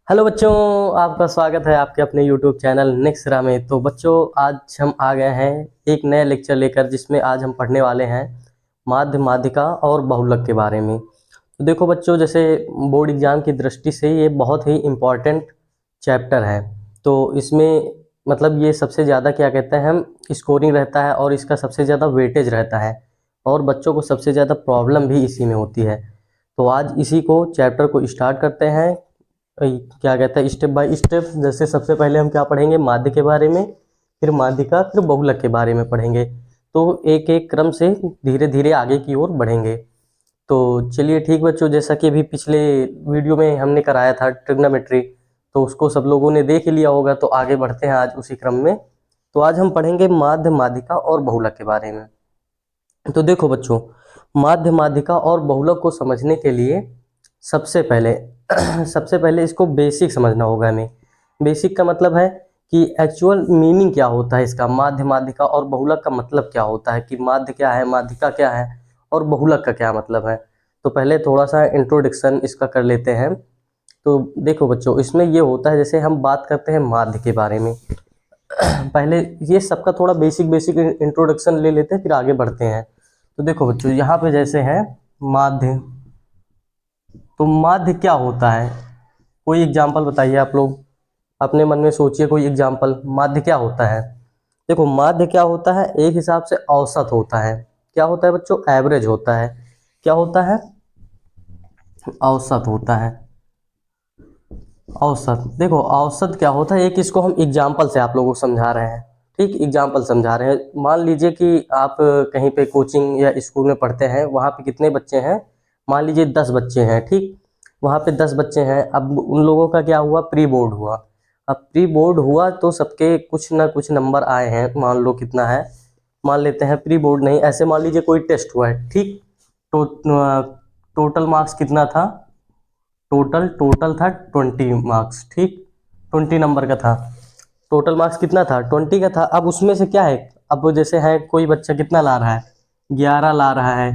Hello बच्चों, आपका स्वागत है आपके अपने यूट्यूब चैनल नेक्स्ट रा में। तो बच्चों, आज हम आ गए हैं एक नया लेक्चर लेकर, जिसमें आज हम पढ़ने वाले हैं माध्य माध्यिका और बहुलक के बारे में। तो देखो बच्चों, जैसे बोर्ड एग्जाम की दृष्टि से ये बहुत ही इम्पॉर्टेंट चैप्टर है। तो इसमें मतलब ये सबसे ज़्यादा क्या कहते हैं हम स्कोरिंग रहता है और इसका सबसे ज़्यादा वेटेज रहता है और बच्चों को सबसे ज़्यादा प्रॉब्लम भी इसी में होती है। तो आज इसी को चैप्टर को स्टार्ट करते हैं। क्या कहते हैं स्टेप बाय स्टेप। जैसे सबसे पहले हम क्या पढ़ेंगे, माध्य के बारे में, फिर माध्यिका, फिर बहुलक के बारे में पढ़ेंगे। तो एक एक क्रम से धीरे धीरे आगे की ओर बढ़ेंगे। तो चलिए ठीक बच्चों, जैसा कि अभी पिछले वीडियो में हमने कराया था ट्रिग्नोमेट्री, तो उसको सब लोगों ने देख लिया होगा। तो आगे बढ़ते हैं आज उसी क्रम में। तो आज हम पढ़ेंगे माध्य माध्यिका और बहुलक के बारे में। तो देखो बच्चों, माध्य माध्यिका और बहुलक को समझने के लिए सबसे पहले सबसे पहले इसको बेसिक समझना होगा हमें। बेसिक का मतलब है कि एक्चुअल मीनिंग क्या होता है इसका, माध्य माध्यिका और बहुलक का मतलब क्या होता है, कि माध्य क्या है, माध्यिका क्या है और बहुलक का क्या मतलब है। तो पहले थोड़ा सा इंट्रोडक्शन इसका कर लेते हैं। तो देखो बच्चों, इसमें ये होता है, जैसे हम बात करते हैं माध्य के बारे में, पहले ये सबका थोड़ा बेसिक बेसिक इंट्रोडक्शन ले लेते हैं, फिर आगे बढ़ते हैं। तो देखो बच्चों, यहाँ पे जैसे है माध्य, तो माध्य क्या होता है, कोई एग्जाम्पल बताइए आप लोग, अपने मन में सोचिए कोई एग्जाम्पल। माध्य क्या होता है? देखो, माध्य क्या होता है, एक हिसाब से औसत होता है। क्या होता है बच्चों? एवरेज होता है। क्या होता है? औसत होता है। औसत, देखो औसत क्या होता है, एक इसको हम एग्जाम्पल से आप लोगों को समझा रहे हैं। ठीक, एग्जाम्पल समझा रहे हैं। मान लीजिए कि आप कहीं पे कोचिंग या स्कूल में पढ़ते हैं, वहाँ पे कितने बच्चे हैं, मान लीजिए 10 बच्चे हैं। ठीक, वहाँ पे 10 बच्चे हैं। अब उन लोगों का क्या हुआ, प्री बोर्ड हुआ। अब प्री बोर्ड हुआ तो सबके कुछ ना कुछ नंबर आए हैं, मान लो कितना है, मान लेते हैं प्री बोर्ड नहीं, ऐसे मान लीजिए कोई टेस्ट हुआ है। ठीक, तो टोटल मार्क्स कितना था, टोटल टोटल था 20 मार्क्स। ठीक, 20 नंबर का था। टोटल मार्क्स कितना था, 20 का था। अब उसमें से क्या है, अब जैसे है कोई बच्चा कितना ला रहा है, 11 ला रहा है,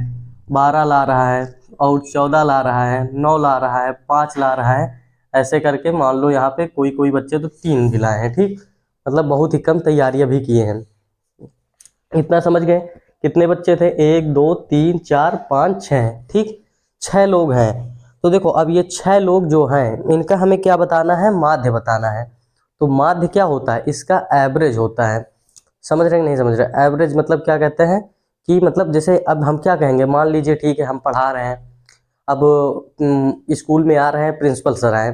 12 ला रहा है, और 14 ला रहा है, 9 ला रहा है, 5 ला रहा है। ऐसे करके मान लो यहाँ पे कोई कोई बच्चे तो 3 भी लाए हैं। ठीक, मतलब बहुत ही कम तैयारियां भी किए हैं। इतना समझ गए? कितने बच्चे थे, 1 2 3 4 5 6। ठीक, 6 लोग हैं। तो देखो, अब ये 6 लोग जो हैं, इनका हमें क्या बताना है, माध्य बताना है। तो माध्य क्या होता है, इसका एवरेज होता है। समझ रहे हैं कि नहीं समझ रहे? एवरेज मतलब क्या कहते हैं, कि मतलब जैसे अब हम क्या कहेंगे, मान लीजिए ठीक है हम पढ़ा रहे हैं। अब स्कूल में आ रहे हैं, प्रिंसिपल सर आए।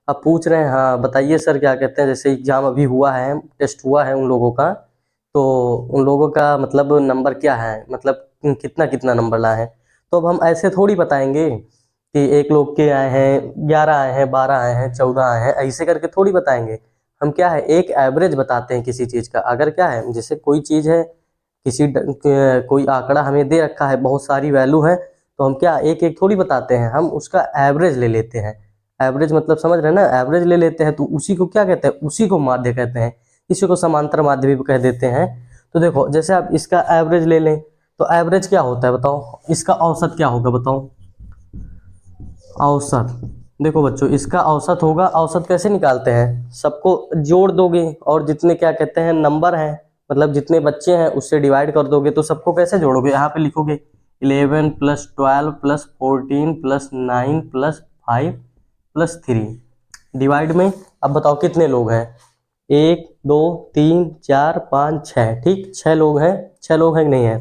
अब पूछ रहे हैं, हाँ बताइए सर क्या कहते हैं, जैसे एग्जाम अभी हुआ है, टेस्ट हुआ है उन लोगों का, तो उन लोगों का मतलब नंबर क्या है, मतलब कितना कितना नंबर लाए हैं। तो अब हम ऐसे थोड़ी बताएंगे कि एक लोग के आए हैं 11, आए हैं 12, आए हैं 14, आए हैं, ऐसे करके थोड़ी बताएंगे। हम क्या है, एक एवरेज बताते हैं किसी चीज़ का। अगर क्या है, जैसे कोई चीज़ है, कोई आंकड़ा हमें दे रखा है, बहुत सारी वैल्यू है, तो हम क्या एक एक थोड़ी बताते हैं, हम उसका एवरेज ले लेते हैं। एवरेज मतलब समझ रहे हैं ना, एवरेज ले लेते हैं, तो उसी को क्या कहते हैं, उसी को माध्य कहते हैं। इसी को समांतर माध्य भी कह देते हैं। तो देखो, जैसे आप इसका एवरेज ले लें, तो एवरेज क्या होता है बताओ, इसका औसत क्या होगा बताओ, औसत। देखो बच्चों, इसका औसत होगा, औसत कैसे निकालते हैं, सबको जोड़ दोगे और जितने क्या कहते हैं नंबर हैं, मतलब जितने बच्चे हैं उससे डिवाइड कर दोगे। तो सबको कैसे जोड़ोगे, यहाँ पे लिखोगे 11 + 12 + 14 + 9 + 5 + 3 डिवाइड में। अब बताओ कितने लोग हैं, 1 2 3 4 5 6। ठीक, 6 लोग हैं, 6 लोग हैं कि नहीं है।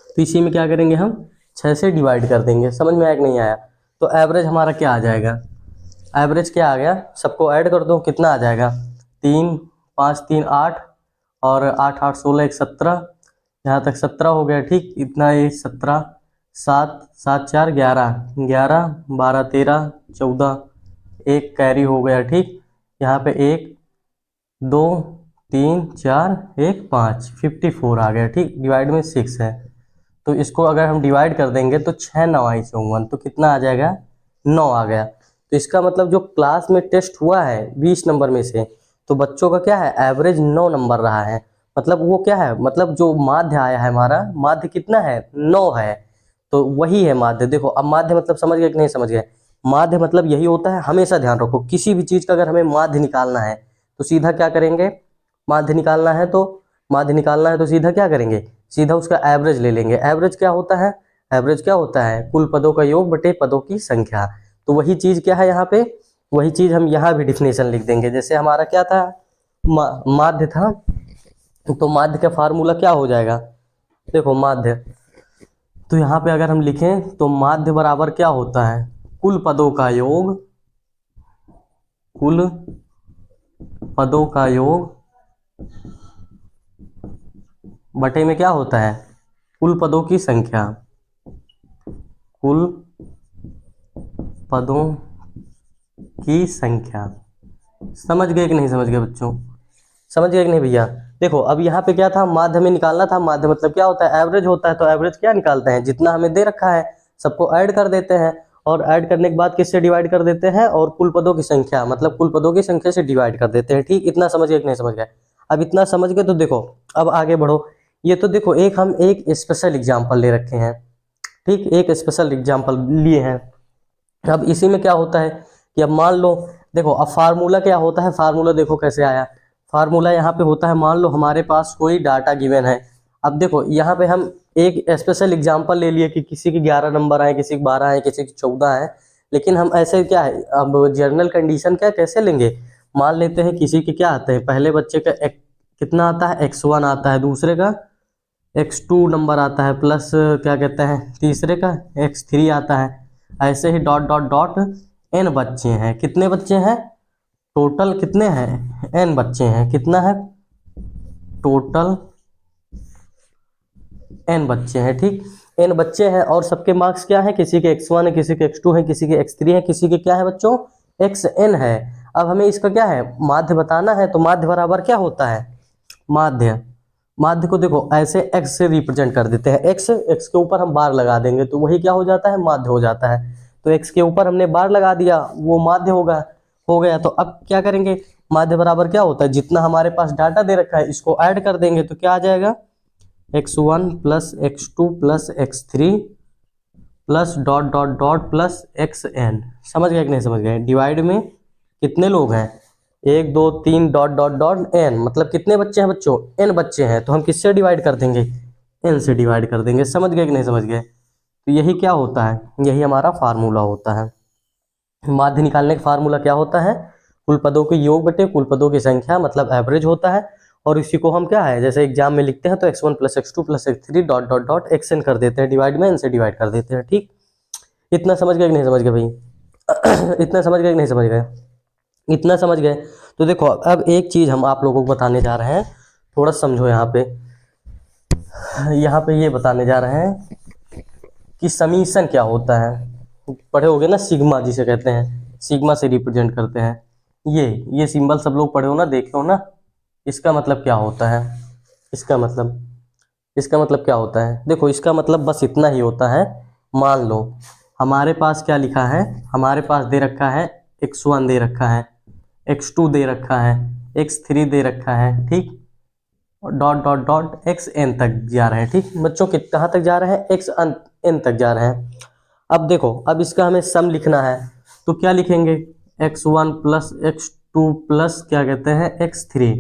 तो इसी में क्या करेंगे हम, 6 से डिवाइड कर देंगे। समझ में आया कि नहीं आया? तो एवरेज हमारा क्या आ जाएगा, एवरेज क्या आ गया, सबको ऐड कर दो, कितना आ जाएगा, 3 5 3 8, और 8 8 16 1 17, यहाँ तक 17 हो गया। ठीक, इतना ये 17, 7 7 4 11, 11 12 13 14, एक कैरी हो गया। ठीक, यहाँ पे 1 2 3 4 1 5, 54 आ गया। ठीक, डिवाइड में 6 है, तो इसको अगर हम डिवाइड कर देंगे तो 6 9 आई 54, तो कितना आ जाएगा, 9 आ गया। तो इसका मतलब जो क्लास में टेस्ट हुआ है 20 नंबर में से, तो बच्चों का क्या है, एवरेज 9 नंबर रहा है। मतलब वो क्या है, मतलब जो माध्य आया है हमारा, माध्य कितना है, 9 है। तो वही है माध्य। देखो अब माध्य मतलब समझ गए कि नहीं समझ गए, माध्य मतलब यही होता है, हमेशा ध्यान रखो किसी भी चीज़ का अगर हमें माध्य निकालना है तो सीधा क्या करेंगे, माध्य निकालना है तो सीधा क्या करेंगे, सीधा उसका एवरेज ले लेंगे। एवरेज क्या होता है, एवरेज क्या होता है, कुल पदों का योग बटे पदों की संख्या। तो वही चीज़ क्या है यहाँ पे, वही चीज़ हम यहाँ भी डिफिनेशन लिख देंगे। जैसे हमारा क्या था, माध्य था, तो माध्य का फार्मूला क्या हो जाएगा, देखो माध्य, तो यहाँ पे अगर हम लिखें तो माध्य बराबर क्या होता है, कुल पदों का योग, कुल पदों का योग बटे में क्या होता है, कुल पदों की संख्या, कुल पदों की संख्या। समझ गए कि नहीं समझ गए बच्चों, समझ गए कि नहीं भैया। देखो अब यहाँ पे क्या था, माध्य में निकालना था, माध्य मतलब क्या होता है, एवरेज होता है। तो एवरेज क्या निकालते हैं, जितना हमें दे रखा है सबको ऐड कर देते हैं, और ऐड करने के बाद किससे डिवाइड कर देते हैं, और कुल पदों की संख्या मतलब कुल पदों की संख्या से डिवाइड कर देते हैं। ठीक, इतना समझ गए कि नहीं समझ गए। अब इतना समझ गए तो देखो अब आगे बढ़ो। ये तो देखो एक हम एक स्पेशल एग्जाम्पल ले रखे हैं, ठीक, एक स्पेशल एग्जाम्पल लिए हैं। अब इसी में क्या होता है कि अब मान लो, देखो अब फार्मूला क्या होता है, फार्मूला देखो कैसे आया। फार्मूला यहाँ पे होता है, मान लो हमारे पास कोई डाटा गिवन है। अब देखो यहाँ पे हम एक स्पेशल एग्जांपल ले लिए कि किसी के 11 नंबर आए, किसी के 12 आए, किसी के 14 आए। लेकिन हम ऐसे क्या है, अब जनरल कंडीशन क्या कैसे लेंगे, मान लेते हैं किसी के क्या आते हैं, पहले बच्चे का कितना आता है, x1 आता है, दूसरे का x2 नंबर आता है, प्लस क्या कहते हैं तीसरे का x3 आता है। ऐसे ही डॉट डॉट डॉट n बच्चे हैं, कितने बच्चे हैं, टोटल कितने हैं, n बच्चे हैं, कितना है, टोटल n बच्चे हैं। ठीक, n बच्चे हैं और सबके मार्क्स क्या है, किसी के x1 है, किसी के x2 है, किसी के x3 है, किसी के क्या है बच्चों, xn है। अब हमें इसका क्या है, माध्य बताना है। तो माध्य बराबर क्या होता है, माध्य, माध्य को देखो ऐसे x से रिप्रेजेंट कर देते हैं, x के ऊपर हम बार लगा देंगे तो वही क्या हो जाता है, माध्य हो जाता है। तो x के ऊपर हमने बार लगा दिया, वो माध्य होगा, हो गया। तो अब क्या करेंगे, माध्य बराबर क्या होता है, जितना हमारे पास डाटा दे रखा है इसको ऐड कर देंगे तो क्या आ जाएगा, x1 plus x2 plus x3 plus dot dot dot plus xn। समझ गए कि नहीं समझ गए। डिवाइड में कितने लोग हैं, 1 2 3 डॉट डॉट डॉट n, मतलब कितने बच्चे हैं बच्चों, n बच्चे हैं। तो हम किससे डिवाइड कर देंगे, n से डिवाइड कर देंगे। समझ गए कि नहीं समझ गए। तो यही क्या होता है, यही हमारा फार्मूला होता है। माध्य निकालने का फार्मूला क्या होता है, कुल पदों के योग बटे कुल पदों की संख्या मतलब एवरेज होता है। और इसी को हम क्या है, जैसे एग्जाम में लिखते हैं तो x1 plus x2 plus x3 dot dot dot xn कर देते हैं, डिवाइड में n से डिवाइड कर देते हैं। ठीक, इतना समझ गए कि नहीं समझ गए भाई इतना समझ गए कि नहीं समझ गए, इतना समझ गए। तो देखो अब एक चीज़ हम आप लोगों को बताने जा रहे हैं, थोड़ा समझो। यहाँ पे ये बताने जा रहे हैं कि समीशन क्या होता है। पढ़े होगे ना, सिग्मा जिसे कहते हैं, सिग्मा से रिप्रेजेंट करते हैं। ये सिंबल सब लोग पढ़े हो ना, देखे हो ना। इसका मतलब क्या होता है, इसका मतलब क्या होता है, देखो इसका मतलब बस इतना ही होता है। मान लो हमारे पास क्या लिखा है, हमारे पास दे रखा है x1 दे रखा है, x2 दे रखा है, x3 दे रखा है, ठीक, और डॉट डॉट डॉट xn तक जा रहे हैं। ठीक बच्चों, कहाँ तक जा रहे हैं, xn तक जा रहे हैं। अब देखो अब इसका हमें सम लिखना है तो क्या लिखेंगे, x1 प्लस x2 प्लस क्या कहते हैं x3।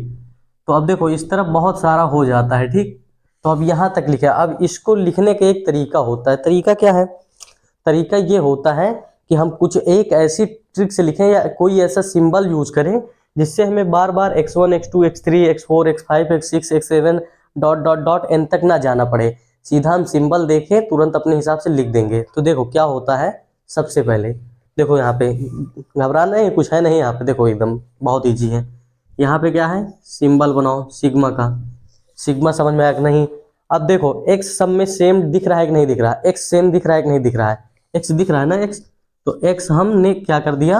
तो अब देखो इस तरफ बहुत सारा हो जाता है। ठीक, तो अब यहाँ तक लिखा। अब इसको लिखने का एक तरीका होता है, तरीका क्या है, तरीका ये होता है कि हम कुछ एक ऐसी ट्रिक से लिखें या कोई ऐसा सिंबल यूज करें जिससे हमें बार बार x1 x2 x3 x4 x5 x6 x7 dot dot dot n तक ना जाना पड़े। सीधा हम सिंबल देखें तुरंत अपने हिसाब से लिख देंगे। तो देखो क्या होता है, सबसे पहले देखो यहाँ पे घबराना नहीं, कुछ है नहीं यहाँ पे, देखो एकदम बहुत ईजी है। यहाँ पे क्या है, सिंबल बनाओ सिग्मा का। सिग्मा समझ में आया कि नहीं। अब देखो x सब में सेम दिख रहा है कि नहीं दिख रहा है, x सेम दिख रहा है कि नहीं दिख रहा है, x दिख रहा है ना x। तो x हमने क्या कर दिया,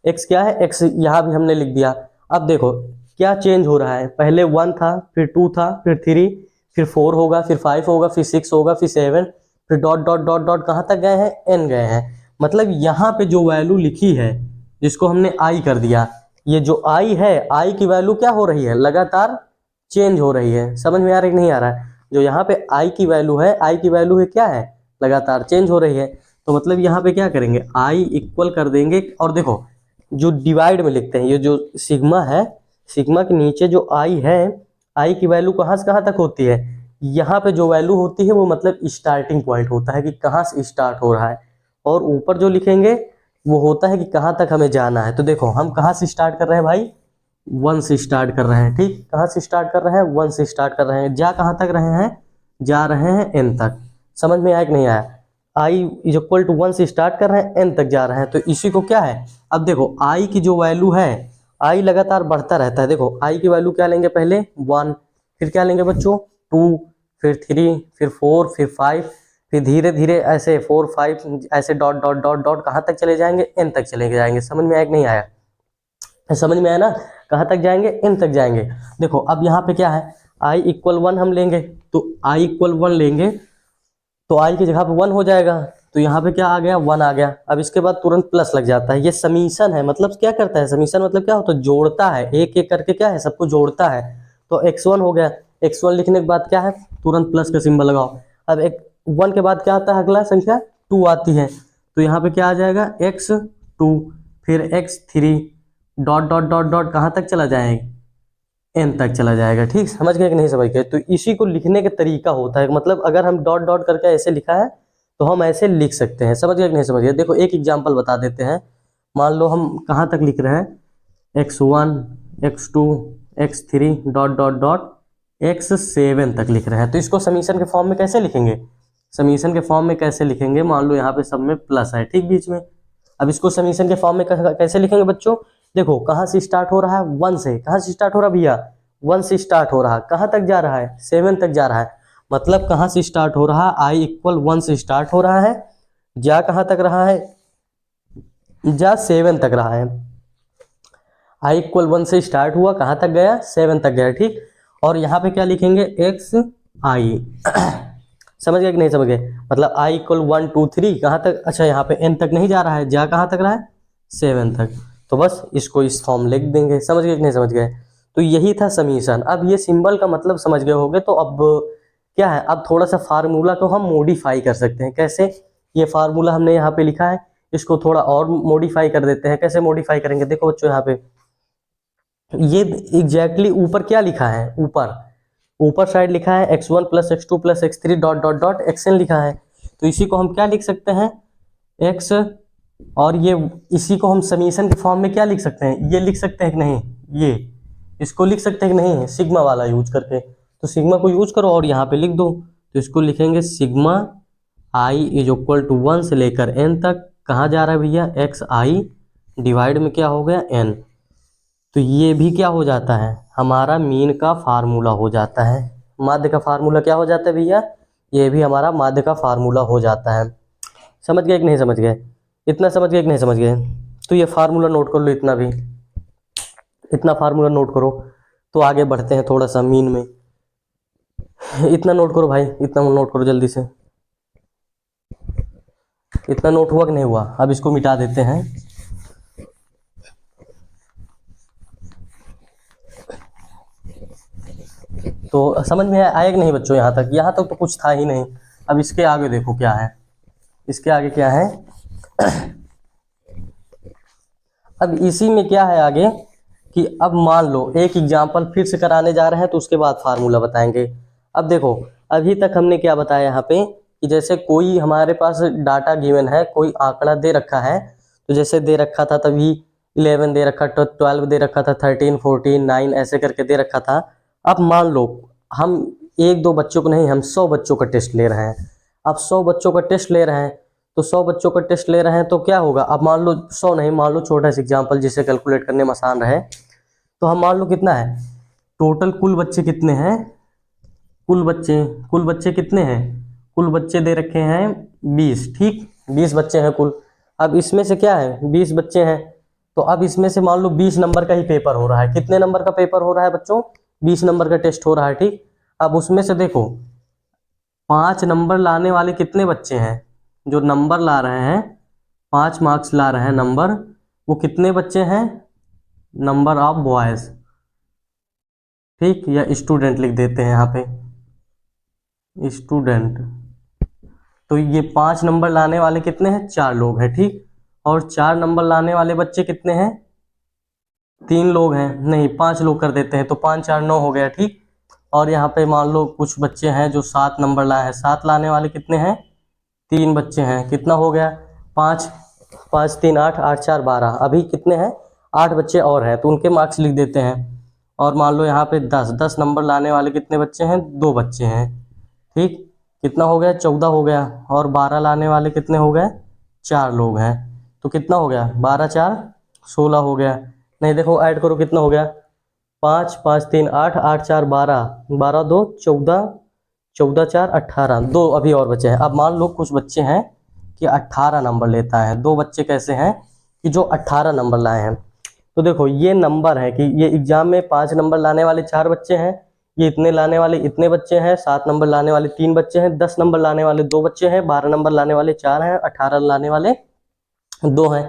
x क्या है, x यहाँ भी हमने लिख दिया। अब देखो क्या चेंज हो रहा है, पहले 1 था, फिर 2 था, फिर 3, फिर 4 होगा, फिर 5 होगा, फिर 6 होगा, फिर 7, फिर डॉट डॉट डॉट डॉट कहाँ तक गए हैं, n गए हैं। मतलब यहाँ पे जो वैल्यू लिखी है जिसको हमने i कर दिया, ये जो i है, i की वैल्यू क्या हो रही है, लगातार चेंज हो रही है। समझ में आ रहा है कि नहीं आ रहा है। जो यहाँ पे i की वैल्यू है, i की वैल्यू है क्या है, लगातार चेंज हो रही है। तो मतलब यहाँ पे क्या करेंगे, आई इक्वल कर देंगे। और देखो जो डिवाइड में लिखते हैं, ये जो सिग्मा है, सिग्मा के नीचे जो आई है, आई की वैल्यू कहाँ से कहाँ तक होती है, यहाँ पे जो वैल्यू होती है वो मतलब स्टार्टिंग पॉइंट होता है कि कहाँ से स्टार्ट हो रहा है। और ऊपर जो लिखेंगे वो होता है कि कहाँ तक हमें जाना है। तो देखो हम कहाँ से स्टार्ट कर रहे हैं भाई, 1 से स्टार्ट कर रहे हैं। ठीक, कहाँ से स्टार्ट कर रहे हैं, 1 से स्टार्ट कर रहे हैं। जा कहाँ तक रहे हैं, जा रहे हैं n तक। समझ में आया कि नहीं आया, i इज इक्वल टू 1 से स्टार्ट कर रहे हैं, n तक जा रहे हैं। तो इसी को क्या है, अब देखो i की जो वैल्यू है, i लगातार बढ़ता रहता है। देखो i की वैल्यू क्या लेंगे, पहले 1, फिर क्या लेंगे बच्चों 2, फिर 3, फिर 4, फिर 5, फिर धीरे धीरे ऐसे 4 5 ऐसे डॉट डॉट डॉट डॉट कहाँ तक चले जाएंगे, n तक चले जाएंगे। समझ में आया कि नहीं आया, समझ में आया ना, कहाँ तक जाएंगे, n तक जाएंगे। देखो अब यहाँ पे क्या है, i इक्वल 1 हम लेंगे, तो i इक्वल 1 लेंगे तो i की जगह पे 1 हो जाएगा। तो यहाँ पे क्या आ गया, 1 आ गया। अब इसके बाद तुरंत प्लस लग जाता है, ये समीशन है। मतलब क्या करता है समीशन, मतलब क्या होता है, जोड़ता है, एक एक करके क्या है सबको जोड़ता है। तो x1 हो गया, x1 लिखने के बाद क्या है, तुरंत प्लस का सिंबल लगाओ। अब एक 1 के बाद क्या आता है, अगला संख्या 2 आती है। तो यहाँ पे क्या आ जाएगा, x2, फिर x3, dot dot dot dot कहाँ तक चला जाएगा, n तक चला जाएगा। ठीक, समझ गए कि नहीं समझ गए। तो इसी को लिखने का तरीका होता है, मतलब अगर हम डॉट डॉट करके ऐसे लिखा है तो हम ऐसे लिख सकते हैं। समझ गए कि नहीं समझ गए। देखो एक एग्जांपल बता देते हैं। मान लो हम कहाँ तक लिख रहे हैं, x1, x2, x3 dot dot dot x7 तक लिख रहे हैं। तो इसको समीशन के फॉर्म में कैसे लिखेंगे, समीशन के फॉर्म में कैसे लिखेंगे, मान लो यहाँ पे सब में प्लस है ठीक बीच में। अब इसको समीशन के फॉर्म में कैसे लिखेंगे बच्चों, देखो कहाँ से स्टार्ट हो रहा है, 1 से। कहाँ से स्टार्ट हो रहा है भैया, 1 से स्टार्ट हो रहा है। कहाँ तक जा रहा है, 7 तक जा रहा है। मतलब कहाँ से स्टार्ट हो रहा है, आई इक्वल 1 से स्टार्ट हो रहा है, जा कहाँ तक रहा है, जा 7 तक रहा है। आई इक्वल 1 से स्टार्ट हुआ, कहाँ तक गया, 7 तक गया। ठीक, और यहाँ पे क्या लिखेंगे, एक्स आई समझ गए कि नहीं समझ गए। मतलब आई इक्वल 1 2 3 कहाँ तक, अच्छा यहाँ पे n तक नहीं जा रहा है, जा कहाँ तक रहा है, 7 तक। तो बस इसको इस फॉर्म लिख देंगे। समझ गए कि नहीं समझ गए। तो यही था समीशन। अब ये सिंबल का मतलब समझ गए होंगे। तो अब क्या है, अब थोड़ा सा फार्मूला को हम मॉडिफाई कर सकते हैं। कैसे, ये फार्मूला हमने यहाँ पे लिखा है, इसको थोड़ा और मॉडिफाई कर देते हैं। कैसे मॉडिफाई करेंगे, देखो बच्चों यहाँ पे ये एग्जैक्टली ऊपर क्या लिखा है, ऊपर ऊपर साइड लिखा है x1 plus x2 plus x3 dot dot dot xn लिखा है। तो इसी को हम क्या लिख सकते हैं, x, और ये इसी को हम समीशन के फॉर्म में क्या लिख सकते हैं, ये लिख सकते हैं कि नहीं, ये इसको लिख सकते हैं कि नहीं, सिग्मा वाला यूज करके। तो सिग्मा को यूज करो और यहाँ पे लिख दो। तो इसको लिखेंगे sigma i is equal to 1 से लेकर n तक, कहाँ जा रहा है भैया, एक्स आई डिवाइड में क्या हो गया, n। तो ये भी क्या हो जाता है, हमारा मीन का फार्मूला हो जाता है। माध्य का फार्मूला क्या हो जाता है भैया, ये भी हमारा माध्य का फार्मूला हो जाता है। समझ गए कि नहीं समझ गए, इतना समझ गए कि नहीं समझ गए। तो ये फार्मूला नोट कर लो, इतना भी, इतना फार्मूला नोट करो। तो आगे बढ़ते हैं थोड़ा सा मीन में। इतना नोट करो भाई, इतना नोट करो जल्दी से। इतना नोट हुआ कि नहीं हुआ, अब इसको मिटा देते हैं। तो समझ में आया कि नहीं बच्चों, यहाँ तक, यहाँ तक तो कुछ था ही नहीं। अब इसके आगे देखो क्या है, इसके आगे क्या है। अब इसी में क्या है आगे, कि अब मान लो एक एग्जांपल फिर से कराने जा रहे हैं, तो उसके बाद फार्मूला बताएंगे। अब देखो अभी तक हमने क्या बताया यहाँ पे, कि जैसे कोई हमारे पास डाटा गिवन है, कोई आंकड़ा दे रखा है। तो जैसे दे रखा था तभी 11 दे रखा, 12 दे रखा था, 13 14 9 ऐसे करके दे रखा था। अब मान लो हम एक दो बच्चों को नहीं, हम 100 बच्चों का टेस्ट ले रहे हैं। अब 100 बच्चों का टेस्ट ले रहे हैं, तो 100 बच्चों का टेस्ट ले रहे हैं तो क्या होगा, अब मान लो 100 नहीं, मान लो छोटा सा एग्जांपल जिसे कैलकुलेट करने में आसान रहे। तो हम मान लो कितना है, टोटल कुल बच्चे कितने हैं, कुल बच्चे कितने हैं, कुल बच्चे दे रखे हैं 20। ठीक, 20 बच्चे हैं कुल। अब इसमें से क्या है, 20 बच्चे हैं। तो अब इसमें से मान लो 20 नंबर का ही पेपर हो रहा है। कितने नंबर का पेपर हो रहा है बच्चों, 20 नंबर का टेस्ट हो रहा है। ठीक, अब उसमें से देखो 5 नंबर लाने वाले कितने बच्चे हैं, जो नंबर ला रहे हैं, 5 मार्क्स ला रहे हैं नंबर, वो कितने बच्चे हैं, नंबर ऑफ बॉयज। ठीक, या स्टूडेंट लिख देते हैं यहाँ पे, स्टूडेंट। तो ये 5 नंबर लाने वाले कितने हैं, 4 लोग हैं, ठीक। और 4 नंबर लाने वाले बच्चे कितने हैं, 3 लोग हैं, नहीं 5 लोग कर देते हैं, तो 5 4 9 हो गया, ठीक। और यहाँ पे मान लो कुछ बच्चे हैं जो 7 नंबर लाए हैं, 7 लाने वाले कितने हैं, 3 बच्चे हैं, कितना हो गया, 5 5 3 8 8 4 12, अभी कितने हैं, 8 बच्चे और हैं, तो उनके मार्क्स लिख देते हैं। और मान लो यहाँ पे 10 नंबर लाने वाले कितने बच्चे हैं, 2 बच्चे हैं, ठीक। कितना हो गया, 14 हो गया। और 12 लाने वाले कितने हो गए, 4 लोग हैं, तो कितना हो गया, 12 4 16 हो गया। नहीं देखो ऐड करो कितना हो गया, 5 5 3 8 8 4 12, 12 2 14, 14 4 18, 2 अभी और बचे हैं। अब मान लो कुछ बच्चे हैं कि 18 नंबर लेता है, 2 बच्चे कैसे हैं कि जो 18 नंबर लाए हैं। तो देखो ये नंबर है कि ये एग्जाम में 5 नंबर लाने वाले 4 बच्चे हैं, ये इतने लाने वाले इतने बच्चे हैं, 7 नंबर लाने वाले 3 बच्चे हैं, 10 नंबर लाने वाले 2 बच्चे हैं, 12 नंबर लाने वाले 4 हैं, 18 लाने वाले 2 हैं।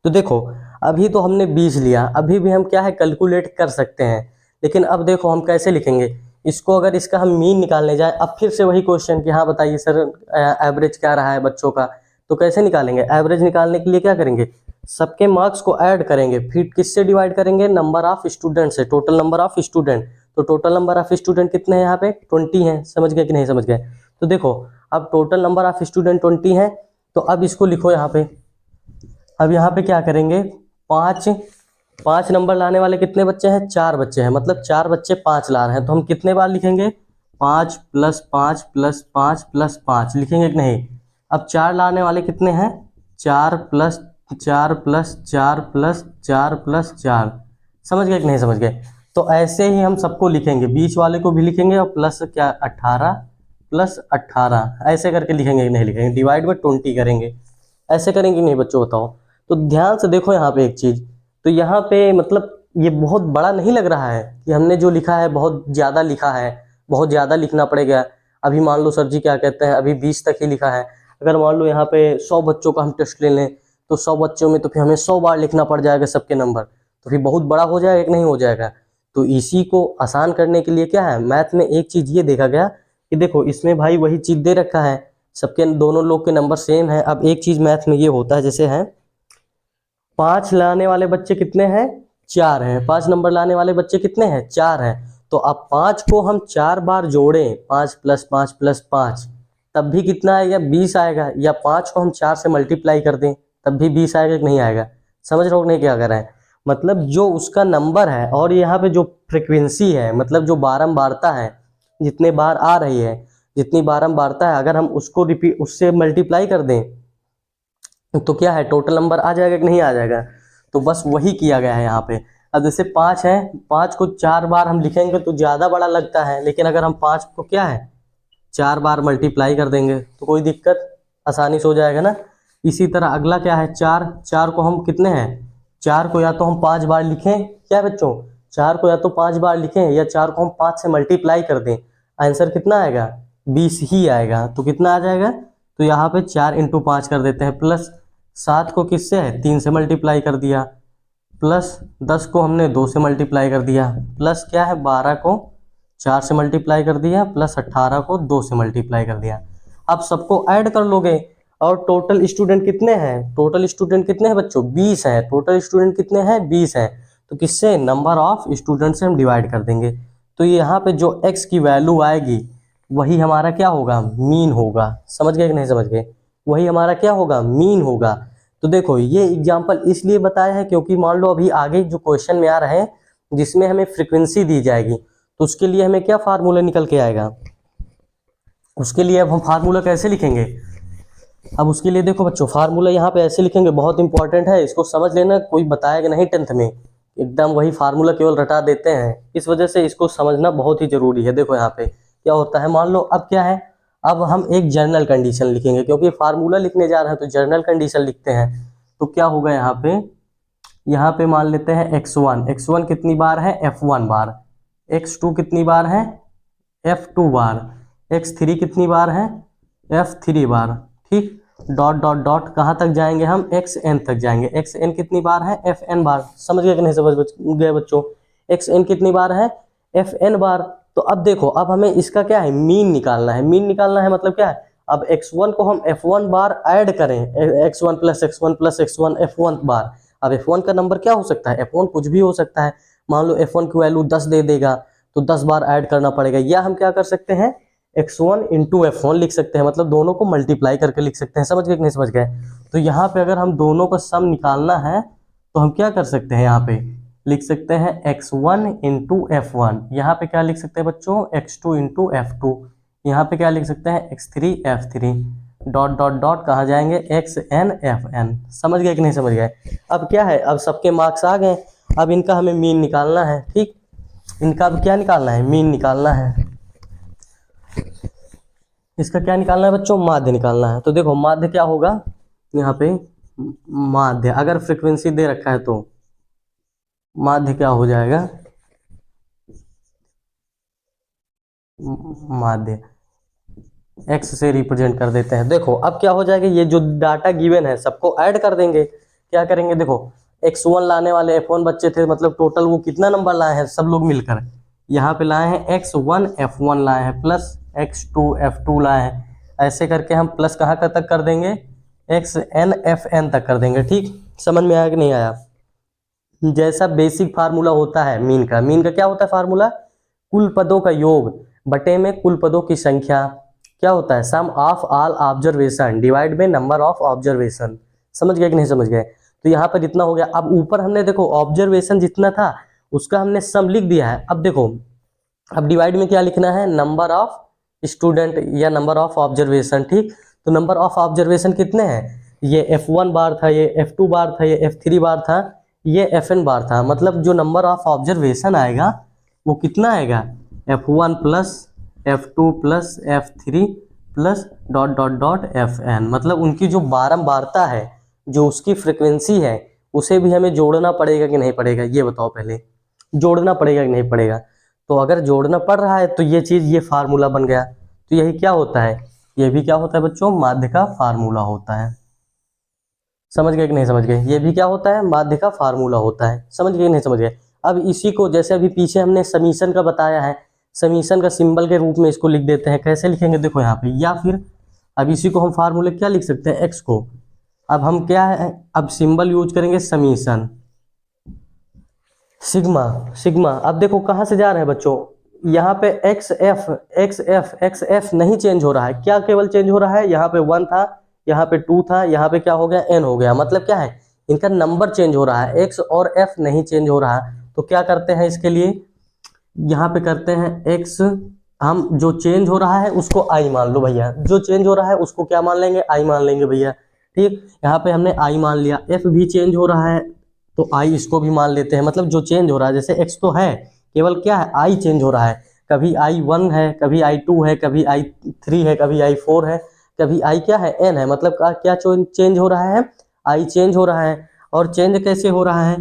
तो देखो अभी तो हमने 20 लिया, अभी भी हम क्या है कैलकुलेट कर सकते हैं, लेकिन अब देखो हम कैसे लिखेंगे इसको। अगर इसका हम मीन निकालने जाए, अब फिर से वही क्वेश्चन कि हाँ बताइए सर एवरेज क्या रहा है बच्चों का, तो कैसे निकालेंगे। एवरेज निकालने के लिए क्या करेंगे, सबके मार्क्स को ऐड करेंगे, फिर किससे डिवाइड करेंगे, नंबर ऑफ स्टूडेंट से, टोटल नंबर ऑफ स्टूडेंट। तो टोटल नंबर ऑफ स्टूडेंट कितने हैं यहाँ पे, 20 हैं, समझ गए कि नहीं समझ गए। तो देखो अब टोटल नंबर ऑफ स्टूडेंट 20 है, तो अब इसको लिखो यहाँ पे। अब यहाँ पे क्या करेंगे, 5 नंबर लाने वाले कितने बच्चे हैं, 4 बच्चे हैं, मतलब 4 बच्चे 5 ला रहे हैं, तो हम कितने बार लिखेंगे, 5 + 5 + 5 + 5 लिखेंगे कि नहीं। अब 4 लाने वाले कितने हैं, 4 + 4 + 4 + 4 + 4, समझ गए कि नहीं समझ गए। तो ऐसे ही हम सबको लिखेंगे, बीच वाले को भी लिखेंगे और प्लस क्या 18 + 18 ऐसे करके लिखेंगे कि नहीं लिखेंगे, डिवाइड बाय 20 करेंगे, ऐसे करेंगे नहीं बच्चों बताओ। तो ध्यान से देखो यहाँ पे एक चीज़, तो यहाँ पे मतलब ये बहुत बड़ा नहीं लग रहा है कि हमने जो लिखा है बहुत ज़्यादा लिखा है, बहुत ज़्यादा लिखना पड़ेगा। अभी मान लो सर जी क्या कहते हैं, अभी 20 तक ही लिखा है, अगर मान लो यहाँ पे 100 बच्चों का हम टेस्ट ले लें, तो 100 बच्चों में तो फिर हमें 100 बार लिखना पड़ जाएगा सबके नंबर, तो फिर बहुत बड़ा हो जाएगा कि नहीं हो जाएगा। तो इसी को आसान करने के लिए क्या है, मैथ में एक चीज़ ये देखा गया कि देखो इसमें भाई वही चीज़ दे रखा है, सबके दोनों लोग के नंबर सेम है। अब एक चीज़ मैथ में ये होता है, जैसे है 5 लाने वाले बच्चे कितने हैं, 4 हैं, 5 नंबर लाने वाले बच्चे कितने हैं, 4 हैं। तो अब 5 को हम 4 बार जोड़ें, 5 + 5 + 5, तब भी कितना आएगा, 20 आएगा। या 5 को हम 4 से मल्टीप्लाई कर दें, तब भी 20 आएगा कि नहीं आएगा। समझ रहे हो नहीं क्या कर रहे हैं, मतलब जो उसका नंबर है और यहाँ पे जो फ्रिक्वेंसी है, मतलब जो बारंबारता है, जितने बार आ रही है, जितनी बारंबारता है, अगर हम उसको रिपीट उससे मल्टीप्लाई कर दें तो क्या है टोटल नंबर आ जाएगा कि नहीं आ जाएगा। तो बस वही किया गया है यहाँ पे। अब जैसे 5 है, 5 को 4 बार हम लिखेंगे तो ज़्यादा बड़ा लगता है, लेकिन अगर हम 5 को क्या है 4 बार मल्टीप्लाई कर देंगे तो कोई दिक्कत, आसानी से हो जाएगा ना। इसी तरह अगला क्या है, 4 को हम कितने हैं, 4 को या तो हम 5 बार लिखें, क्या बच्चों 4 को या तो 5 बार लिखें, या 4 को हम 5 से मल्टीप्लाई कर दें, आंसर कितना आएगा, 20 ही आएगा। तो कितना आ जाएगा, तो यहाँ पे 4 × 5 कर देते हैं, प्लस 7 को किससे है 3 से मल्टीप्लाई कर दिया, प्लस 10 को हमने 2 से मल्टीप्लाई कर दिया, प्लस क्या है 12 को 4 से मल्टीप्लाई कर दिया, प्लस 18 को 2 से मल्टीप्लाई कर दिया। अब सबको ऐड कर लोगे और टोटल स्टूडेंट कितने हैं, टोटल स्टूडेंट कितने हैं बच्चों, 20 हैं, टोटल स्टूडेंट कितने हैं 20 हैं। तो किससे, नंबर ऑफ स्टूडेंट से हम डिवाइड कर देंगे। तो यहाँ पे जो x की वैल्यू आएगी वही हमारा क्या होगा, मीन होगा। समझ गए कि नहीं समझ गए, वही हमारा क्या होगा, मीन होगा। तो देखो ये एग्जाम्पल इसलिए बताया है क्योंकि मान लो अभी आगे जो क्वेश्चन में आ रहे हैं जिसमें हमें फ्रीक्वेंसी दी जाएगी, तो उसके लिए हमें क्या फार्मूला निकल के आएगा, उसके लिए अब हम फार्मूला कैसे लिखेंगे। अब उसके लिए देखो बच्चों फार्मूला यहाँ पे ऐसे लिखेंगे, बहुत इंपॉर्टेंट है, इसको समझ लेना, कोई बताएगा नहीं 10th में, एकदम वही फार्मूला केवल रटा देते हैं, इस वजह से इसको समझना बहुत ही जरूरी है। देखो यहाँ पे क्या होता है, मान लो अब क्या है, अब हम एक जनरल कंडीशन लिखेंगे, क्योंकि फार्मूला लिखने जा रहे हैं तो जनरल कंडीशन लिखते हैं। तो क्या होगा यहाँ पे मान लेते हैं x1 कितनी बार है, f1 बार, x2 कितनी बार है, f2 बार, x3 कितनी बार है, f3 बार, ठीक। डॉट डॉट डॉट कहाँ तक जाएंगे हम, xn तक जाएंगे, xn कितनी बार है, fn बार। समझ गए कि नहीं समझ गए बच्चों, xn कितनी बार है, fn बार। तो अब देखो अब हमें इसका क्या है, मीन निकालना है। मीन निकालना है मतलब क्या है, अब x1 को हम f1 बार ऐड करें, x1 plus x1 plus x1 f1 बार। अब f1 का नंबर क्या हो सकता है, f1 कुछ भी हो सकता है। मान लो f1 की वैल्यू 10 दे देगा तो 10 बार ऐड करना पड़ेगा, या हम क्या कर सकते हैं x1 इंटू f1 लिख सकते हैं, मतलब दोनों को मल्टीप्लाई करके लिख सकते हैं। समझ गए कि नहीं समझ गए? तो यहाँ पे अगर हम दोनों का सम निकालना है तो हम क्या कर सकते हैं, यहाँ पे लिख सकते हैं x1 इंटू f1, यहाँ पे क्या लिख सकते हैं बच्चों x2 इंटू f2, यहाँ पे क्या लिख सकते हैं x3 f3, dot dot dot कहाँ जाएंगे xn fn। समझ गए कि नहीं समझ गए? अब क्या है, अब सबके मार्क्स आ गए, अब इनका हमें मीन निकालना है। ठीक, इनका अब क्या निकालना है, मीन निकालना है। इसका क्या निकालना है बच्चों, माध्य निकालना है। तो देखो माध्य क्या होगा, यहाँ पे माध्य अगर फ्रीक्वेंसी दे रखा है तो माध्य क्या हो जाएगा, माध्य x से रिप्रेजेंट कर देते हैं। देखो अब क्या हो जाएगा, ये जो डाटा गिवन है सबको ऐड कर देंगे। क्या करेंगे, देखो x1 लाने वाले f1 बच्चे थे, मतलब टोटल वो कितना नंबर लाए हैं सब लोग मिलकर, यहाँ पे लाए हैं x1 f1 लाए हैं प्लस x2 f2 लाए हैं, ऐसे करके हम प्लस कहाँ तक कर देंगे, xn fn तक कर देंगे। ठीक, समझ में आया कि नहीं आया? जैसा बेसिक फार्मूला होता है मीन का, मीन का क्या होता है फार्मूला, कुल पदों का योग बटे में कुल पदों की संख्या, क्या होता है sum of all observation divide by number of observation. समझ गए कि नहीं समझ गए? तो यहाँ पर जितना हो गया, अब ऊपर हमने देखो ऑब्जर्वेशन जितना था उसका हमने सम लिख दिया है। अब देखो अब डिवाइड में क्या लिखना है, नंबर ऑफ स्टूडेंट या नंबर ऑफ ऑब्जर्वेशन। ठीक, तो नंबर ऑफ ऑब्जर्वेशन कितने हैं, ये f1 बार था, ये f2 बार था, ये f3 बार था, ये fn बार था। मतलब जो नंबर ऑफ ऑब्जर्वेशन आएगा वो कितना आएगा, f1 plus f2 plus f3 plus dot dot dot fn। मतलब उनकी जो बारंबारता है, जो उसकी फ्रिक्वेंसी है, उसे भी हमें जोड़ना पड़ेगा कि नहीं पड़ेगा, ये बताओ पहले, जोड़ना पड़ेगा कि नहीं पड़ेगा? तो अगर जोड़ना पड़ रहा है तो ये चीज़, ये फार्मूला बन गया। तो यही क्या होता है, ये भी क्या होता है बच्चों, माध्य का फार्मूला होता है। समझ गए कि नहीं समझ गए? ये भी क्या होता है, माध्य का फार्मूला होता है। समझ गए कि नहीं समझ गए? अब इसी को जैसे अभी पीछे हमने समीशन का बताया है, समीशन का सिंबल के रूप में इसको लिख देते हैं। कैसे लिखेंगे, देखो यहाँ पे, या फिर अब इसी को हम फार्मूले क्या लिख सकते हैं, एक्स को। अब हम क्या है, अब सिंबल यूज करेंगे समीशन, सिग्मा। सिग्मा अब देखो कहाँ से जा रहे हैं बच्चों, यहाँ पे एक्स एफ नहीं चेंज हो रहा है, क्या केवल चेंज हो रहा है, यहाँ पे 1 था, यहाँ पे 2 था, यहाँ पे क्या हो गया, n हो गया। मतलब क्या है, इनका नंबर चेंज हो रहा है, x और f नहीं चेंज हो रहा। तो क्या करते हैं इसके लिए, यहाँ पे करते हैं x, हम जो चेंज हो रहा है उसको i मान लो भैया, जो चेंज हो रहा है उसको क्या मान लेंगे, i मान लेंगे भैया। ठीक, यहाँ पे हमने i मान लिया, f भी चेंज हो रहा है तो i इसको भी मान लेते हैं। मतलब जो चेंज हो रहा है, जैसे x तो है, केवल क्या है, i चेंज हो रहा है, कभी i1 है, कभी i2 है, कभी i3 है, कभी i4 है, कभी i क्या है, n है। मतलब क्या चेंज हो रहा है, i चेंज हो रहा है। और चेंज कैसे हो रहा है,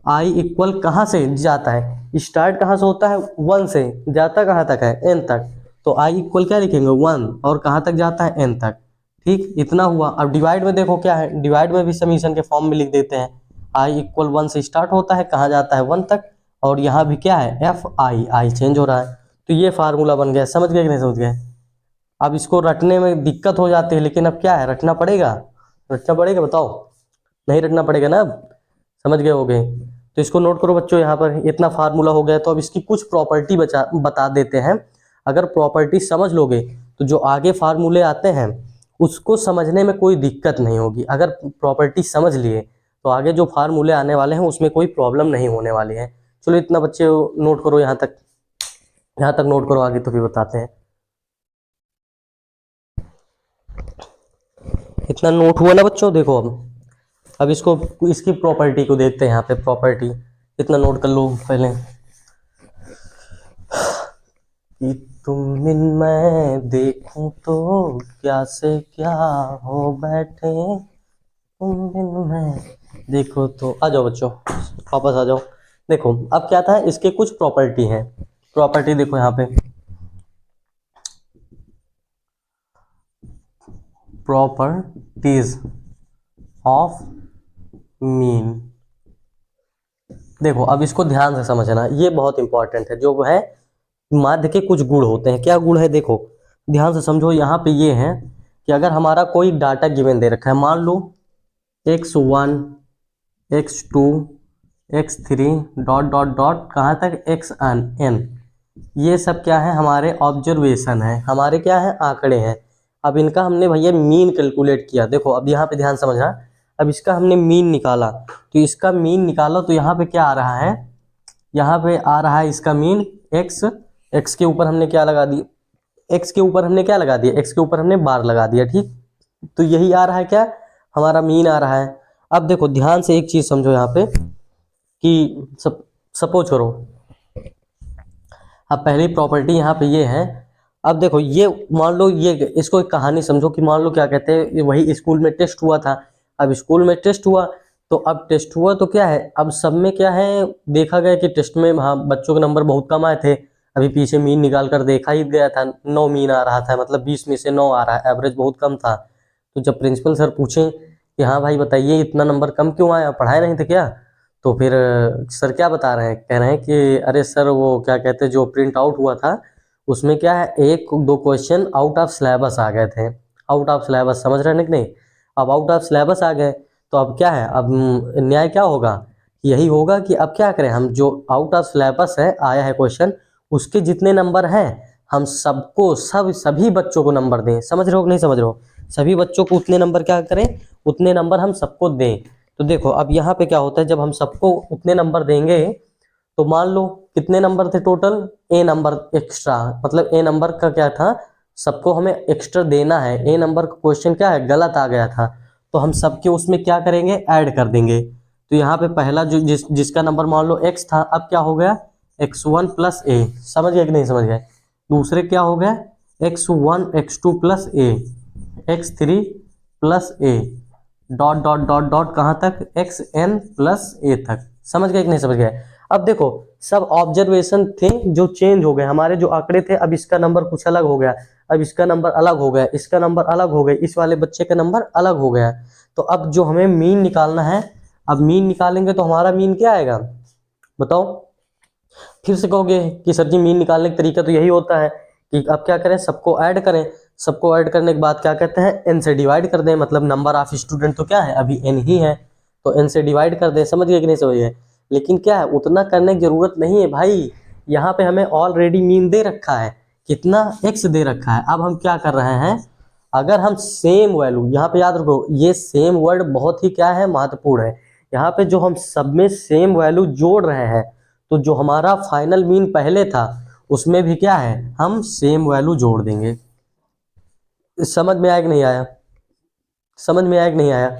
i इक्वल कहाँ से जाता है, स्टार्ट कहाँ से होता है, 1 से, जाता कहाँ तक है, n तक। तो i इक्वल क्या लिखेंगे, 1, और कहाँ तक जाता है, n तक। ठीक, इतना हुआ। अब डिवाइड में देखो क्या है, डिवाइड में भी समीशन के फॉर्म में लिख देते हैं, i इक्वल 1 से स्टार्ट होता है, कहाँ जाता है, 1 तक, और यहाँ भी क्या है, एफ आई चेंज हो रहा है। तो ये फार्मूला बन गया। समझ गए कि नहीं समझ गए? अब इसको रटने में दिक्कत हो जाती है, लेकिन अब क्या है, रटना पड़ेगा, रटना पड़ेगा, बताओ, नहीं रटना पड़ेगा ना? अब समझ गए होगे। तो इसको नोट करो बच्चों, यहाँ पर इतना फार्मूला हो गया। तो अब इसकी कुछ प्रॉपर्टी बता देते हैं। अगर प्रॉपर्टी समझ लोगे तो जो आगे फार्मूले आते हैं उसको समझने में कोई दिक्कत नहीं होगी। अगर प्रॉपर्टी समझ लिए तो आगे जो फार्मूले आने वाले हैं उसमें कोई प्रॉब्लम नहीं होने वाली है। चलो इतना बच्चे नोट करो, यहाँ तक नोट करो, आगे तो भी बताते हैं। इतना नोट हुआ ना बच्चों? देखो अब इसको, इसकी प्रॉपर्टी को देखते हैं। यहाँ पे प्रॉपर्टी इतना नोट कर लो पहले, कि तुम बिन मैं देखूं तो क्या से क्या हो बैठे, तुम बिन मैं देखो तो। आ जाओ बच्चों, वापस आ जाओ। देखो अब क्या था, इसके कुछ प्रॉपर्टी हैं। प्रॉपर्टी देखो यहाँ पे, प्रॉपर्टीज ऑफ मीन। देखो अब इसको ध्यान से समझना, ये बहुत इंपॉर्टेंट है। जो है माध्य के कुछ गुण होते हैं, क्या गुण है देखो, ध्यान से समझो। यहाँ पे ये है कि अगर हमारा कोई डाटा गिवन दे रखा है, मान लो x1 x2 x3 dot dot dot कहाँ तक xn, ये सब क्या है, हमारे ऑब्जर्वेशन है, हमारे क्या है, आंकड़े हैं। अब इनका हमने भैया मीन कैलकुलेट किया। देखो अब यहाँ पे ध्यान समझना, अब इसका हमने मीन निकाला, तो इसका मीन निकाला तो यहाँ पे क्या आ रहा है, यहाँ पे आ रहा है इसका मीन x के ऊपर हमने क्या लगा दी, x के ऊपर हमने क्या लगा दिया, x के ऊपर हमने बार लगा दिया, ठीक। तो यही आ रहा है क्या, हमारा मीन आ रहा है। अब देखो ध्यान से एक चीज समझो यहाँ पे कि सपोज करो, अब पहली प्रॉपर्टी यहाँ पे ये है। अब देखो ये मान लो, ये इसको एक कहानी समझो कि मान लो क्या कहते हैं, वही स्कूल में टेस्ट हुआ था। अब स्कूल में टेस्ट हुआ, तो अब टेस्ट हुआ तो क्या है, अब सब में क्या है, देखा गया कि टेस्ट में हाँ बच्चों के नंबर बहुत कम आए थे। अभी पीछे मीन निकाल कर देखा ही गया था, 9 मीन आ रहा था, मतलब 20 में से 9 आ रहा है, एवरेज बहुत कम था। तो जब प्रिंसिपल सर पूछे कि हाँ भाई बताइए इतना नंबर कम क्यों आया, पढ़ाए नहीं थे क्या, तो फिर सर क्या बता रहे हैं, कह रहे हैं कि अरे सर वो क्या कहते हैं, जो प्रिंट आउट हुआ था उसमें क्या है, एक दो क्वेश्चन आउट ऑफ सिलेबस आ गए थे। आउट ऑफ सिलेबस समझ रहे हैं कि नहीं। अब आउट ऑफ सिलेबस आ गए तो अब क्या है, अब न्याय क्या होगा, यही होगा कि अब क्या करें, हम जो आउट ऑफ सिलेबस है आया है क्वेश्चन, उसके जितने नंबर हैं हम सबको सभी बच्चों को नंबर दें। समझ रहे हो कि नहीं समझ रहे हो, सभी बच्चों को उतने नंबर क्या करें, उतने नंबर हम सबको दें। तो देखो अब यहाँ पे क्या होता है, जब हम सबको उतने नंबर देंगे तो मान लो कितने नंबर थे टोटल, ए नंबर एक्स्ट्रा, मतलब ए नंबर का क्या था, सबको हमें एक्स्ट्रा देना है। ए नंबर का क्वेश्चन क्या है, गलत आ गया था, तो हम सबके उसमें क्या करेंगे, ऐड कर देंगे। तो यहाँ पे पहला जो जिसका नंबर मान लो x था, अब क्या हो गया x1 प्लस ए, समझ गए कि नहीं समझ गए। दूसरे क्या हो गया x1 x2 प्लस ए, x3 प्लस ए, डॉट डॉट डॉट डॉट कहाँ तक, xn प्लस ए तक। समझ गए कि नहीं समझ गए। अब देखो सब ऑब्जर्वेशन थे जो चेंज हो गए, हमारे जो आंकड़े थे, अब इसका नंबर कुछ अलग हो गया, अब इसका नंबर अलग हो गया, इसका नंबर अलग हो गया, इस वाले बच्चे का नंबर अलग हो गया। तो अब जो हमें मीन निकालना है, अब मीन निकालेंगे तो हमारा मीन क्या आएगा बताओ। फिर से कहोगे कि सर जी मीन निकालने का तरीका तो यही होता है कि अब क्या करें, सबको ऐड करें, सबको ऐड करने के बाद क्या कहते हैं, एन से डिवाइड कर दें, मतलब नंबर ऑफ स्टूडेंट तो क्या है अभी एन ही है, तो एन से डिवाइड कर दें। समझ गए कि नहीं समझ गए। लेकिन क्या है, उतना करने की जरूरत नहीं है भाई, यहाँ पे हमें ऑलरेडी मीन दे रखा है, कितना एक्स दे रखा है। अब हम क्या कर रहे हैं, अगर हम सेम वैल्यू, यहाँ पे याद रखो ये सेम वर्ड बहुत ही क्या है, महत्वपूर्ण है। यहाँ पे जो हम सब में सेम वैल्यू जोड़ रहे हैं, तो जो हमारा फाइनल मीन पहले था उसमें भी क्या है, हम सेम वैल्यू जोड़ देंगे। समझ में आया कि नहीं आया, समझ में आया कि नहीं आया,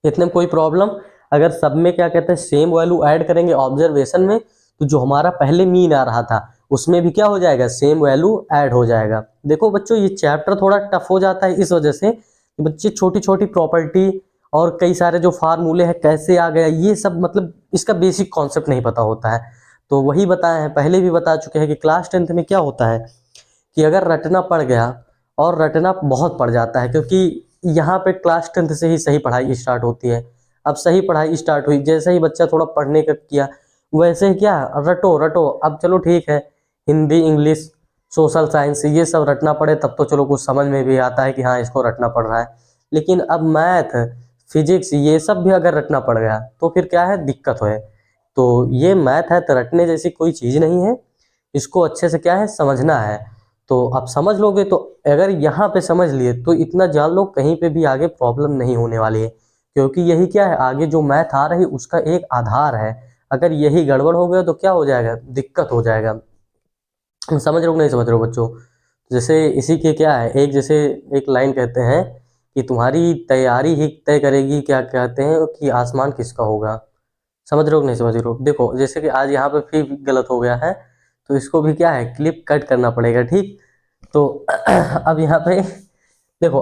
इतने में कोई प्रॉब्लम। अगर सब में क्या कहते हैं सेम वैल्यू ऐड करेंगे ऑब्जर्वेशन में, तो जो हमारा पहले मीन आ रहा था उसमें भी क्या हो जाएगा, सेम वैल्यू ऐड हो जाएगा। देखो बच्चों ये चैप्टर थोड़ा टफ हो जाता है इस वजह से कि बच्चे छोटी छोटी प्रॉपर्टी और कई सारे जो फार्मूले हैं कैसे आ गया, ये सब मतलब इसका बेसिक कॉन्सेप्ट नहीं पता होता है। तो वही बताए हैं, पहले भी बता चुके हैं कि क्लास 10th में क्या होता है कि अगर रटना पड़ गया, और रटना बहुत पड़ जाता है क्योंकि यहाँ पे क्लास 10th से ही सही पढ़ाई स्टार्ट होती है। अब सही पढ़ाई स्टार्ट हुई, जैसे ही बच्चा थोड़ा पढ़ने का किया, वैसे ही क्या रटो रटो। अब चलो ठीक है, हिंदी इंग्लिश सोशल साइंस ये सब रटना पड़े तब तो चलो कुछ समझ में भी आता है कि हाँ इसको रटना पड़ रहा है। लेकिन अब मैथ फिजिक्स ये सब भी अगर रटना पड़ गया तो फिर क्या है, दिक्कत है। तो ये मैथ है तो रटने जैसी कोई चीज़ नहीं है, इसको अच्छे से क्या है समझना है। तो आप समझ लोगे, तो अगर यहाँ पे समझ लिए तो इतना जान लो कहीं पे भी आगे प्रॉब्लम नहीं होने वाली है, क्योंकि यही क्या है, आगे जो मैथ आ रही उसका एक आधार है। अगर यही गड़बड़ हो गया तो क्या हो जाएगा, दिक्कत हो जाएगा। समझ रहे हो नहीं समझ रहे हो बच्चों। जैसे इसी के क्या है, एक जैसे एक लाइन कहते हैं कि तुम्हारी तैयारी ही तय करेगी, क्या कहते हैं कि आसमान किसका होगा। समझ रहे हो नहीं समझ रहे हो। देखो जैसे कि आज यहाँ पे फिर गलत हो गया है, तो इसको भी क्या है, क्लिप कट करना पड़ेगा, ठीक। तो अब यहाँ पे देखो,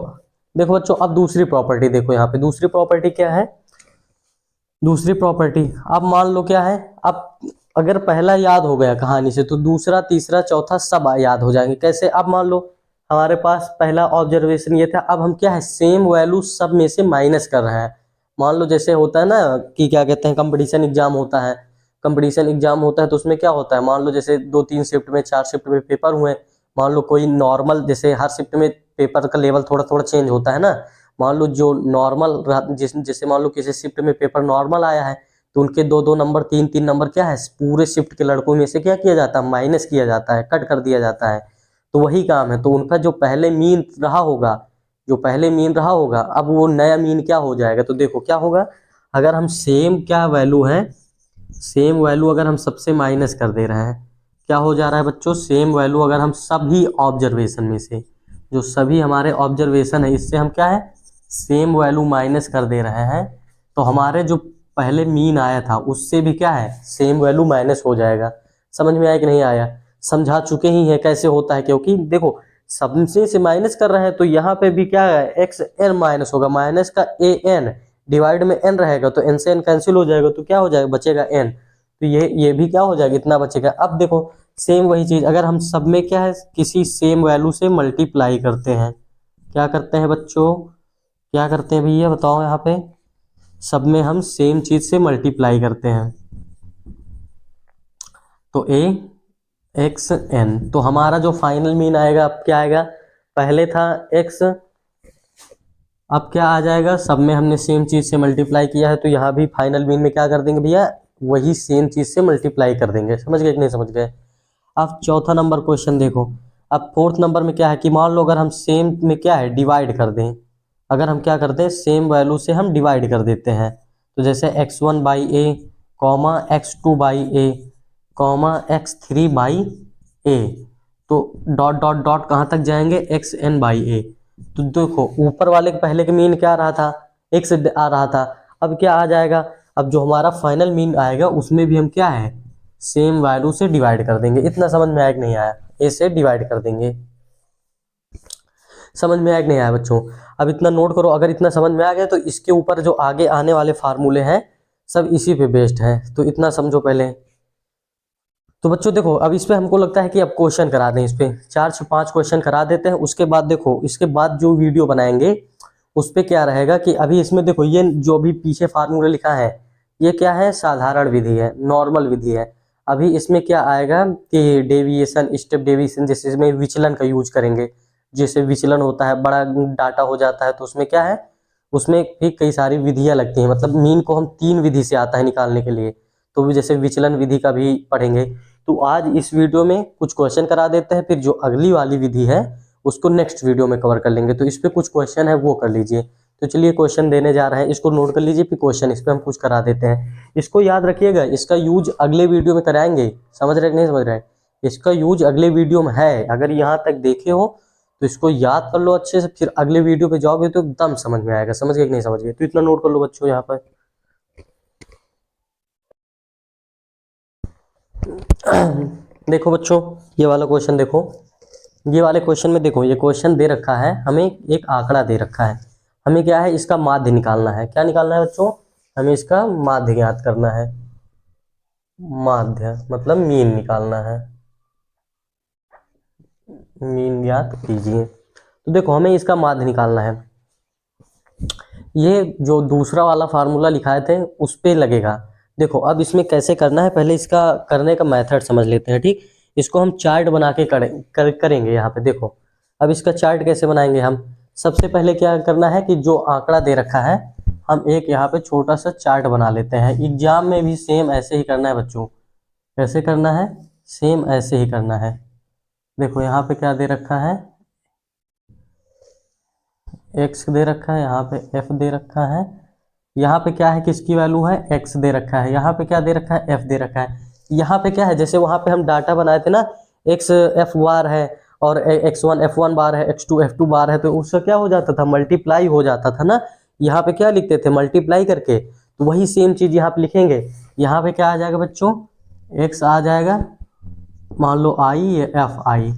देखो बच्चों अब दूसरी प्रॉपर्टी देखो, यहाँ पे दूसरी प्रॉपर्टी क्या है, दूसरी प्रॉपर्टी अब मान लो क्या है, अब अगर पहला याद हो गया कहानी से तो दूसरा तीसरा चौथा सब याद हो जाएंगे। कैसे, अब मान लो हमारे पास पहला ऑब्जर्वेशन ये था, अब हम क्या है सेम वैल्यू सब में से माइनस कर रहे हैं। मान लो जैसे होता है ना कि क्या कहते हैं, कंपटीशन एग्जाम होता है, कंपटीशन एग्जाम होता है तो उसमें क्या होता है, मान लो जैसे 2-3 शिफ्ट में 4 शिफ्ट में पेपर हुए, मान लो कोई नॉर्मल जैसे हर शिफ्ट में पेपर का लेवल थोड़ा थोड़ा चेंज होता है ना। मान लो जो नॉर्मल जैसे मान लो किसी शिफ्ट में पेपर नॉर्मल आया है तो उनके 2-2 नंबर 3-3 नंबर क्या है पूरे शिफ्ट के लड़कों में से क्या किया जाता है, माइनस किया जाता है, कट कर दिया जाता है। तो वही काम है। तो उनका जो पहले मीन रहा होगा, अब वो नया मीन क्या हो जाएगा। तो देखो क्या होगा, अगर हम सेम क्या वैल्यू है, सेम वैल्यू अगर हम सबसे माइनस कर दे रहे हैं, क्या हो जा रहा है बच्चों, सेम वैल्यू अगर हम सभी ऑब्जर्वेशन में से, जो सभी हमारे ऑब्जर्वेशन है इससे हम क्या है सेम वैल्यू माइनस कर दे रहे हैं, तो हमारे जो पहले मीन आया था उससे भी क्या है सेम वैल्यू माइनस हो जाएगा। समझ में आया कि नहीं आया, समझा चुके ही है कैसे होता है। क्योंकि देखो सबसे से माइनस कर रहे हैं तो यहाँ पे भी क्या है एक्स एन माइनस होगा, माइनस का ए एन डिवाइड में एन रहेगा तो एन से एन कैंसिल हो जाएगा तो क्या हो जाएगा बचेगा एन। तो ये भी क्या हो जाएगा इतना बचेगा। अब देखो सेम वही चीज अगर हम सब में क्या है किसी सेम वैल्यू से मल्टीप्लाई करते हैं, क्या करते हैं बच्चों, क्या करते हैं भैया बताओ, यहाँ पे सब में हम सेम चीज से मल्टीप्लाई करते हैं तो ए एक्स एन, तो हमारा जो फाइनल मीन आएगा अब क्या आएगा, पहले था एक्स, अब क्या आ जाएगा, सब में हमने सेम चीज से मल्टीप्लाई किया है तो यहाँ भी फाइनल मीन में क्या कर देंगे भैया वही सेम चीज से मल्टीप्लाई कर देंगे। समझ गए कि नहीं समझ गए। अब चौथा नंबर क्वेश्चन देखो, अब फोर्थ नंबर में क्या है कि मान लो अगर हम सेम में क्या है डिवाइड कर दें, अगर हम क्या करते हैं सेम वैल्यू से हम डिवाइड कर देते हैं तो जैसे x1 by a comma x2 by a comma x3 by a, तो डॉट डॉट डॉट कहाँ तक जाएंगे xn बाई ए। तो देखो ऊपर वाले के पहले के मीन क्या आ रहा था x आ रहा था, अब क्या आ जाएगा, अब जो हमारा फाइनल मीन आएगा उसमें भी हम क्या है सेम वैल्यू से डिवाइड कर देंगे। इतना समझ में आया कि नहीं आया, ए से डिवाइड कर देंगे। समझ में आया कि नहीं आया बच्चों। अब इतना नोट करो, अगर इतना समझ में आ गया तो इसके ऊपर जो आगे आने वाले फार्मूले हैं सब इसी पे बेस्ड हैं, तो इतना समझो पहले। तो बच्चों देखो अब इस पे हमको लगता है कि अब क्वेश्चन करा दें, इस पे 4 से 5 क्वेश्चन करा देते हैं। उसके बाद देखो इसके बाद जो वीडियो बनाएंगे उस पे क्या रहेगा कि अभी इसमें देखो ये जो भी पीछे फार्मूला लिखा है ये क्या है साधारण विधि है, नॉर्मल विधि है। अभी इसमें क्या आएगा कि डेविएशन स्टेप डेविएशन, जैसे इसमें विचलन का यूज करेंगे, जैसे विचलन होता है बड़ा डाटा हो जाता है तो उसमें क्या है उसमें भी कई सारी विधियां लगती हैं, मतलब मीन को हम 3 विधि से आता है निकालने के लिए, तो भी जैसे विचलन विधि का भी पढ़ेंगे। तो आज इस वीडियो में कुछ क्वेश्चन करा देते हैं, फिर जो अगली वाली विधि है उसको नेक्स्ट वीडियो में कवर कर लेंगे। तो इस पे कुछ क्वेश्चन है वो कर लीजिए। तो चलिए क्वेश्चन देने जा रहे हैं, इसको नोट कर लीजिए, फिर क्वेश्चन इस पे हम कुछ करा देते हैं। इसको याद रखिएगा, इसका यूज अगले वीडियो में कराएंगे। समझ रहे कि नहीं समझ रहे, इसका यूज अगले वीडियो में है। अगर यहाँ तक देखे हो तो इसको याद कर लो अच्छे से, फिर अगले वीडियो पे जाओगे तो एकदम समझ में आएगा। समझ गए कि नहीं समझ गए, तो इतना नोट कर लो बच्चों यहाँ पर। देखो बच्चों ये वाला क्वेश्चन देखो, ये वाले क्वेश्चन में देखो ये क्वेश्चन दे रखा है हमें, एक आंकड़ा दे रखा है, हमें क्या है इसका माध्य निकालना है। क्या निकालना है बच्चों, हमें इसका माध्य ज्ञात करना है। माध्य मतलब मीन निकालना है, मीन ज्ञात कीजिए। तो देखो हमें इसका माध्य निकालना है, ये जो दूसरा वाला फार्मूला लिखाए थे उस पे लगेगा। देखो अब इसमें कैसे करना है पहले इसका करने का मेथड समझ लेते हैं, ठीक। इसको हम चार्ट बना के करेंगे यहाँ पे। देखो अब इसका चार्ट कैसे बनाएंगे हम, सबसे पहले क्या करना है कि जो आंकड़ा दे रखा है हम एक यहाँ पे छोटा सा चार्ट बना लेते हैं। एग्जाम में भी सेम ऐसे ही करना है बच्चों, कैसे करना है सेम ऐसे ही करना है। देखो यहाँ पे क्या दे रखा है x दे रखा है, यहाँ पे f दे रखा है, यहाँ पे क्या है किसकी वैल्यू है x दे रखा है, यहाँ पे क्या दे रखा है f दे रखा है। यहाँ पे क्या है जैसे वहां पे हम डाटा बनाए थे ना x f बार है और x1 f1 बार है, x2 f2 बार है, तो उससे क्या हो जाता था मल्टीप्लाई हो जाता था ना। यहाँ पे क्या लिखते थे मल्टीप्लाई करके, तो वही सेम चीज यहाँ पे लिखेंगे। यहाँ पे क्या आ जाएगा बच्चों x आ जाएगा, मान लो i f i,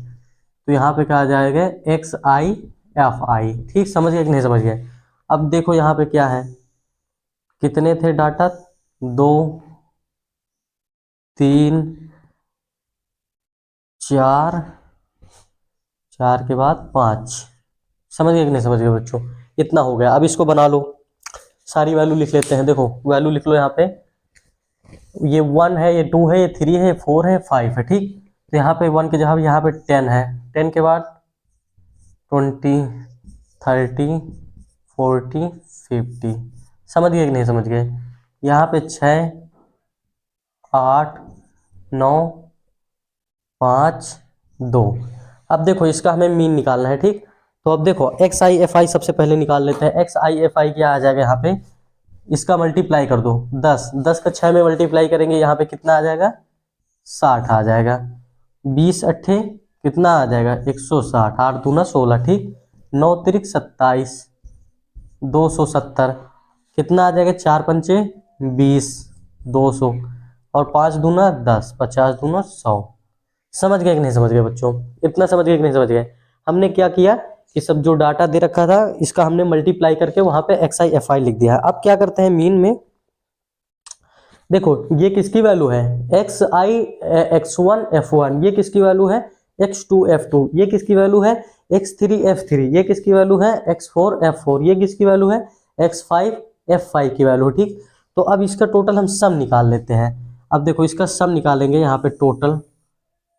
तो यहाँ पे क्या आ जाएगा एक्स आई एफ आई। ठीक समझ गए कि नहीं समझ गए। अब देखो यहाँ पे क्या है, कितने थे डाटा 2 3 4, 4 के बाद 5। समझ गए कि नहीं समझ गए बच्चों, इतना हो गया। अब इसको बना लो, सारी वैल्यू लिख लेते हैं। देखो वैल्यू लिख लो यहाँ पे, ये 1 है, ये 2 है, ये 3 है, ये 4 है, 5 है, ठीक। तो यहाँ पे 1 के जगह यहाँ पे 10 है, 10 के बाद 20, 30, 40, 50। समझ गए कि नहीं समझ गए? यहाँ पे 6, 8, 9, 5, 2। अब देखो इसका हमें मीन निकालना है, ठीक। तो अब देखो एक्स आई एफ आई सबसे पहले निकाल लेते हैं। एक्स आई एफ आई क्या आ जाएगा यहाँ पे, इसका मल्टीप्लाई कर दो 10, 10 का 6 में मल्टीप्लाई करेंगे यहाँ पे कितना आ जाएगा, 60 आ जाएगा। 20 अट्ठे कितना आ जाएगा, 160, 8 दूना 16, ठीक। 9 तिरिक 27, 270 कितना आ जाएगा, 4 पंचे 20, 200 और 5 दूना 10, 50 दूना 100। समझ गए कि नहीं समझ गए बच्चों? इतना समझ गए कि नहीं समझ गए? हमने क्या किया कि सब जो डाटा दे रखा था इसका हमने मल्टीप्लाई करके वहां पे एक्स आई एफ आई लिख दिया। अब क्या करते हैं मीन में, देखो ये किसकी वैल्यू है, एक्स आई एक्स वन एफ वन, ये किसकी वैल्यू है, एक्स टू एफ टू, ये किसकी वैल्यू है, एक्स थ्री एफ थ्री, ये किसकी वैल्यू है, एक्स फोर एफ फोर, ये किसकी वैल्यू है, एक्स फाइव एफ फाइव की वैल्यू, ठीक। तो अब इसका टोटल हम सम निकाल लेते हैं। अब देखो इसका सम निकालेंगे यहाँ पे टोटल,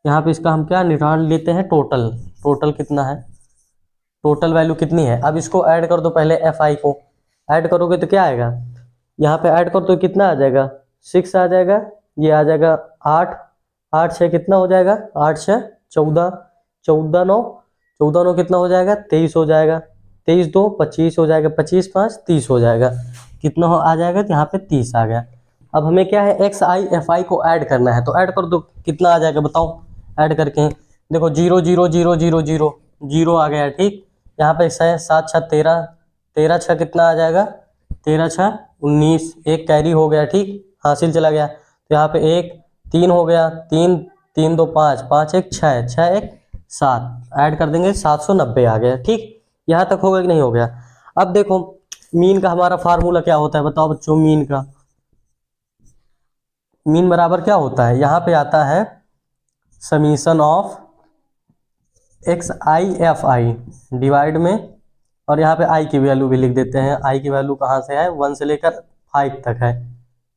यहाँ पे इसका हम क्या निकाल लेते हैं, टोटल। टोटल कितना है, टोटल वैल्यू कितनी है। अब इसको ऐड कर दो पहले एफ आई को, ऐड करोगे तो क्या आएगा, यहाँ पे ऐड कर तो कितना आ जाएगा, 6 आ जाएगा, ये आ जाएगा 8, 8 6 कितना हो जाएगा, 8 6 14, 14 9, 14 9 कितना हो जाएगा, 23 हो जाएगा, 23 2 25 हो जाएगा, 25 5 30 हो जाएगा। कितना आ जाएगा, तो यहाँ पे 30 आ गया। अब हमें क्या है, एक्स आई एफ आई को ऐड करना है, तो ऐड कर दो कितना आ जाएगा बताओ, ऐड करके देखो 0 0 0 0 0 0 आ गया, ठीक। यहाँ पे 7 6 13, 13 6 कितना आ जाएगा, 13 6 19, एक कैरी हो गया, ठीक, हासिल चला गया। तो यहाँ पे 1 3 हो गया, 3 3 2 5, 5 1 6, 6 1 7, ऐड कर देंगे 790 आ गया, ठीक। यहाँ तक हो गया कि नहीं हो गया? अब देखो मीन का हमारा फार्मूला क्या होता है बताओ बच्चों, मीन का, मीन बराबर क्या होता है, यहाँ पे आता है summation of x i f I divide में, और यहाँ पे आई की वैल्यू भी लिख देते हैं। आई की वैल्यू कहाँ से है, 1 से लेकर 5 तक है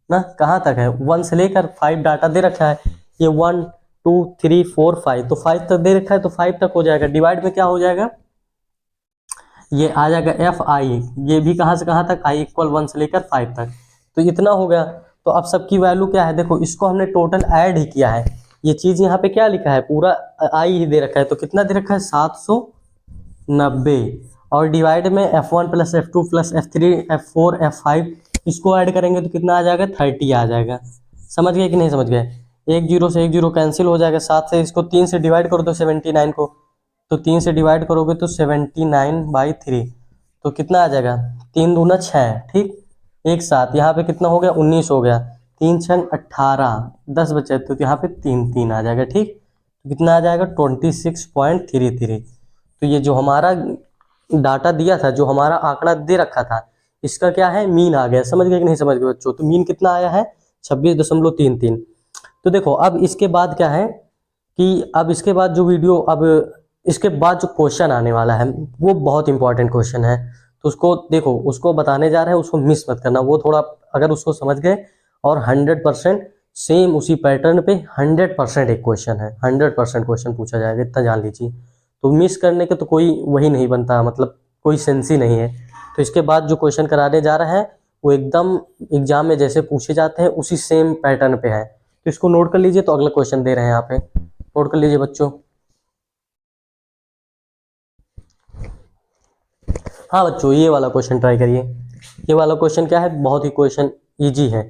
ना, कहाँ तक है, 1 से लेकर 5 डाटा दे रखा है, ये 1 2 3 4 5, तो 5 तक दे रखा है तो 5 तक हो जाएगा। डिवाइड में क्या हो जाएगा, ये आ जाएगा एफ आई, ये भी कहाँ से कहाँ तक, आई इक्वल 1 से लेकर 5 तक, तो इतना हो गया। तो अब सबकी वैल्यू क्या है, देखो इसको हमने टोटल ऐड ही किया है, ये चीज यहाँ पे क्या लिखा है, पूरा आई ही दे रखा है, तो कितना दे रखा है 790, और डिवाइड में F1 plus F2 plus F3 F4 F5 इसको ऐड करेंगे तो कितना आ जाएगा, 30 आ जाएगा। समझ गए कि नहीं समझ गए? एक जीरो से एक जीरो कैंसिल हो जाएगा, 7 से इसको 3 से डिवाइड कर दो 79 को, तो 3 से डिवाइड करोगे तो 79/3, तो कितना आ जाएगा, 3 दूना 6, ठीक, एक साथ यहाँ पे कितना हो गया, 19 हो गया, 3 6 18, 10 बचे तो यहाँ पे 3 3 आ जाएगा, ठीक। तो कितना आ जाएगा 26.33। तो ये जो हमारा डाटा दिया था, जो हमारा आंकड़ा दे रखा था, इसका क्या है, मीन आ गया। समझ गए कि नहीं समझ गए बच्चों? तो मीन कितना आया है, 26.33। तो देखो अब इसके बाद क्या है कि अब इसके बाद जो वीडियो, अब इसके बाद जो क्वेश्चन आने वाला है वो बहुत इंपॉर्टेंट क्वेश्चन है, तो उसको देखो, उसको बताने जा रहे हैं, उसको मिस मत करना। वो थोड़ा अगर उसको समझ गए और 100% सेम उसी पैटर्न पे 100% एक क्वेश्चन है, 100% क्वेश्चन पूछा जाएगा, इतना जान लीजिए। तो मिस करने के तो कोई वही नहीं बनता, मतलब कोई सेंस ही नहीं है। तो इसके बाद जो क्वेश्चन कराने जा रहे हैं वो एकदम एग्जाम में जैसे पूछे जाते हैं उसी सेम पैटर्न पे है, तो इसको नोट कर लीजिए। तो अगला क्वेश्चन दे रहे हैं यहाँ पे, नोट कर लीजिए बच्चों। हाँ बच्चों, ये वाला क्वेश्चन ट्राई करिए। ये वाला क्वेश्चन क्या है, बहुत ही क्वेश्चन इजी है,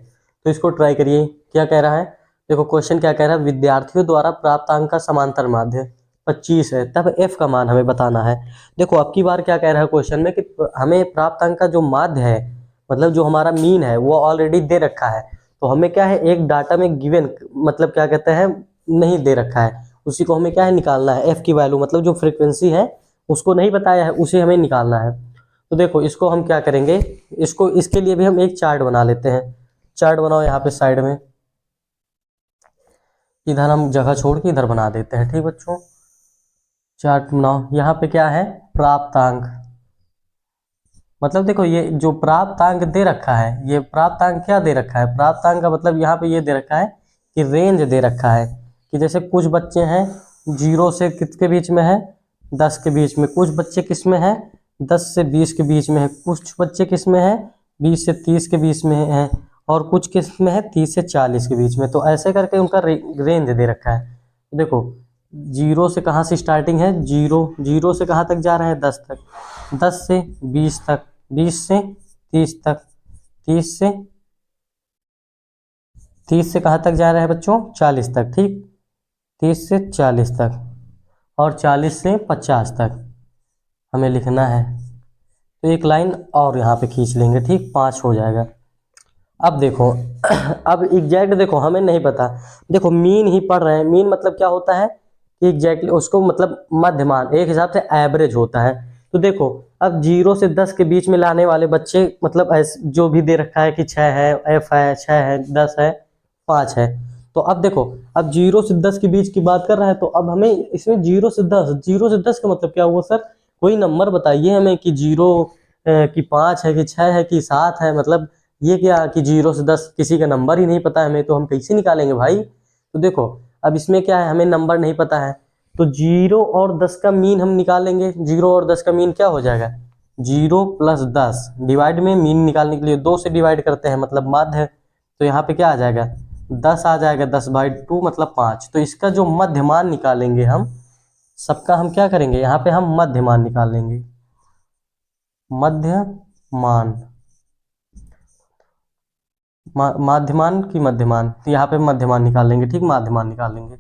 तो इसको ट्राई करिए। क्या कह रहा है, देखो क्वेश्चन क्या कह रहा है, विद्यार्थियों द्वारा प्राप्त अंक का समांतर माध्य 25 है, तब एफ का मान हमें बताना है। देखो अब की बार क्या कह रहा है क्वेश्चन में कि हमें प्राप्त अंक का जो माध्य है, मतलब जो हमारा मीन है, वो ऑलरेडी दे रखा है। तो हमें क्या है, एक डाटा में गिवन, मतलब क्या कहते हैं, नहीं दे रखा है, उसी को हमें क्या है निकालना है। एफ की वैल्यू मतलब जो फ्रीक्वेंसी है उसको नहीं बताया है, उसे हमें निकालना है। तो देखो इसको हम क्या करेंगे, इसको, इसके लिए भी हम एक चार्ट बना लेते हैं। चार्ट बनाओ यहाँ पे साइड में, इधर हम जगह छोड़ के इधर बना देते हैं, ठीक बच्चों। चार्ट बनाओ, यहाँ पे क्या है, प्राप्तांक, मतलब देखो ये जो प्राप्तांक दे रखा है, ये प्राप्तांक क्या दे रखा है, प्राप्तांक का मतलब यहाँ पे ये दे रखा है कि रेंज दे रखा है, कि जैसे कुछ बच्चे हैं 0 से किसके बीच में है, 10 के बीच में, कुछ बच्चे किस में है 10 से 20 के बीच में है, कुछ बच्चे किस में है 20 से 30 के बीच में है, और कुछ किस में है 30 से 40 के बीच में। तो ऐसे करके उनका रेंज दे रखा है। देखो जीरो से कहाँ से स्टार्टिंग है, जीरो से कहाँ तक जा रहे हैं 10 तक, 10 से 20 तक, 20 से 30 तक, 30 से कहाँ तक जा रहा है बच्चों 40 तक, ठीक 30 से 40 तक, और 40 से 50 तक हमें लिखना है। तो एक लाइन और यहाँ पे खींच लेंगे, ठीक 5 हो जाएगा। अब देखो अब एग्जैक्ट देखो हमें नहीं पता, देखो मीन ही पढ़ रहे हैं। मीन मतलब क्या होता है कि एग्जैक्टली उसको मतलब मध्यमान, एक हिसाब से एवरेज होता है। तो देखो अब 0 से 10 के बीच में लाने वाले बच्चे मतलब ऐसे जो भी दे रखा है कि 6 है, F है, 6 है, 10 है, 5 है। तो अब देखो अब 0 से 10 के बीच की बात कर रहा है, तो अब हमें इसमें 0 से 10 का मतलब क्या हुआ सर, कोई नंबर बताइए हमें कि 0 कि 5 है कि 6 है कि 7 है, मतलब ये क्या कि 0 से 10 किसी का नंबर ही नहीं पता है हमें, तो हम कैसे निकालेंगे भाई। तो देखो अब इसमें क्या है, हमें नंबर नहीं पता है, तो 0 और 10 का मीन हम निकालेंगे। 0 और 10 का मीन क्या हो जाएगा, 0 प्लस 10 डिवाइड में मीन निकालने के लिए 2 से डिवाइड करते हैं मतलब माध्य। तो यहाँ पे क्या आ जाएगा 10 आ जाएगा, 10/2 मतलब 5। तो इसका जो मध्यमान निकालेंगे हम, सबका हम क्या करेंगे यहाँ पे हम मध्यमान निकाल लेंगे, मध्यमान, माध्यमान की मध्यमान, तो यहाँ पे मध्यमान निकाल लेंगे, ठीक माध्यमान निकाल लेंगे,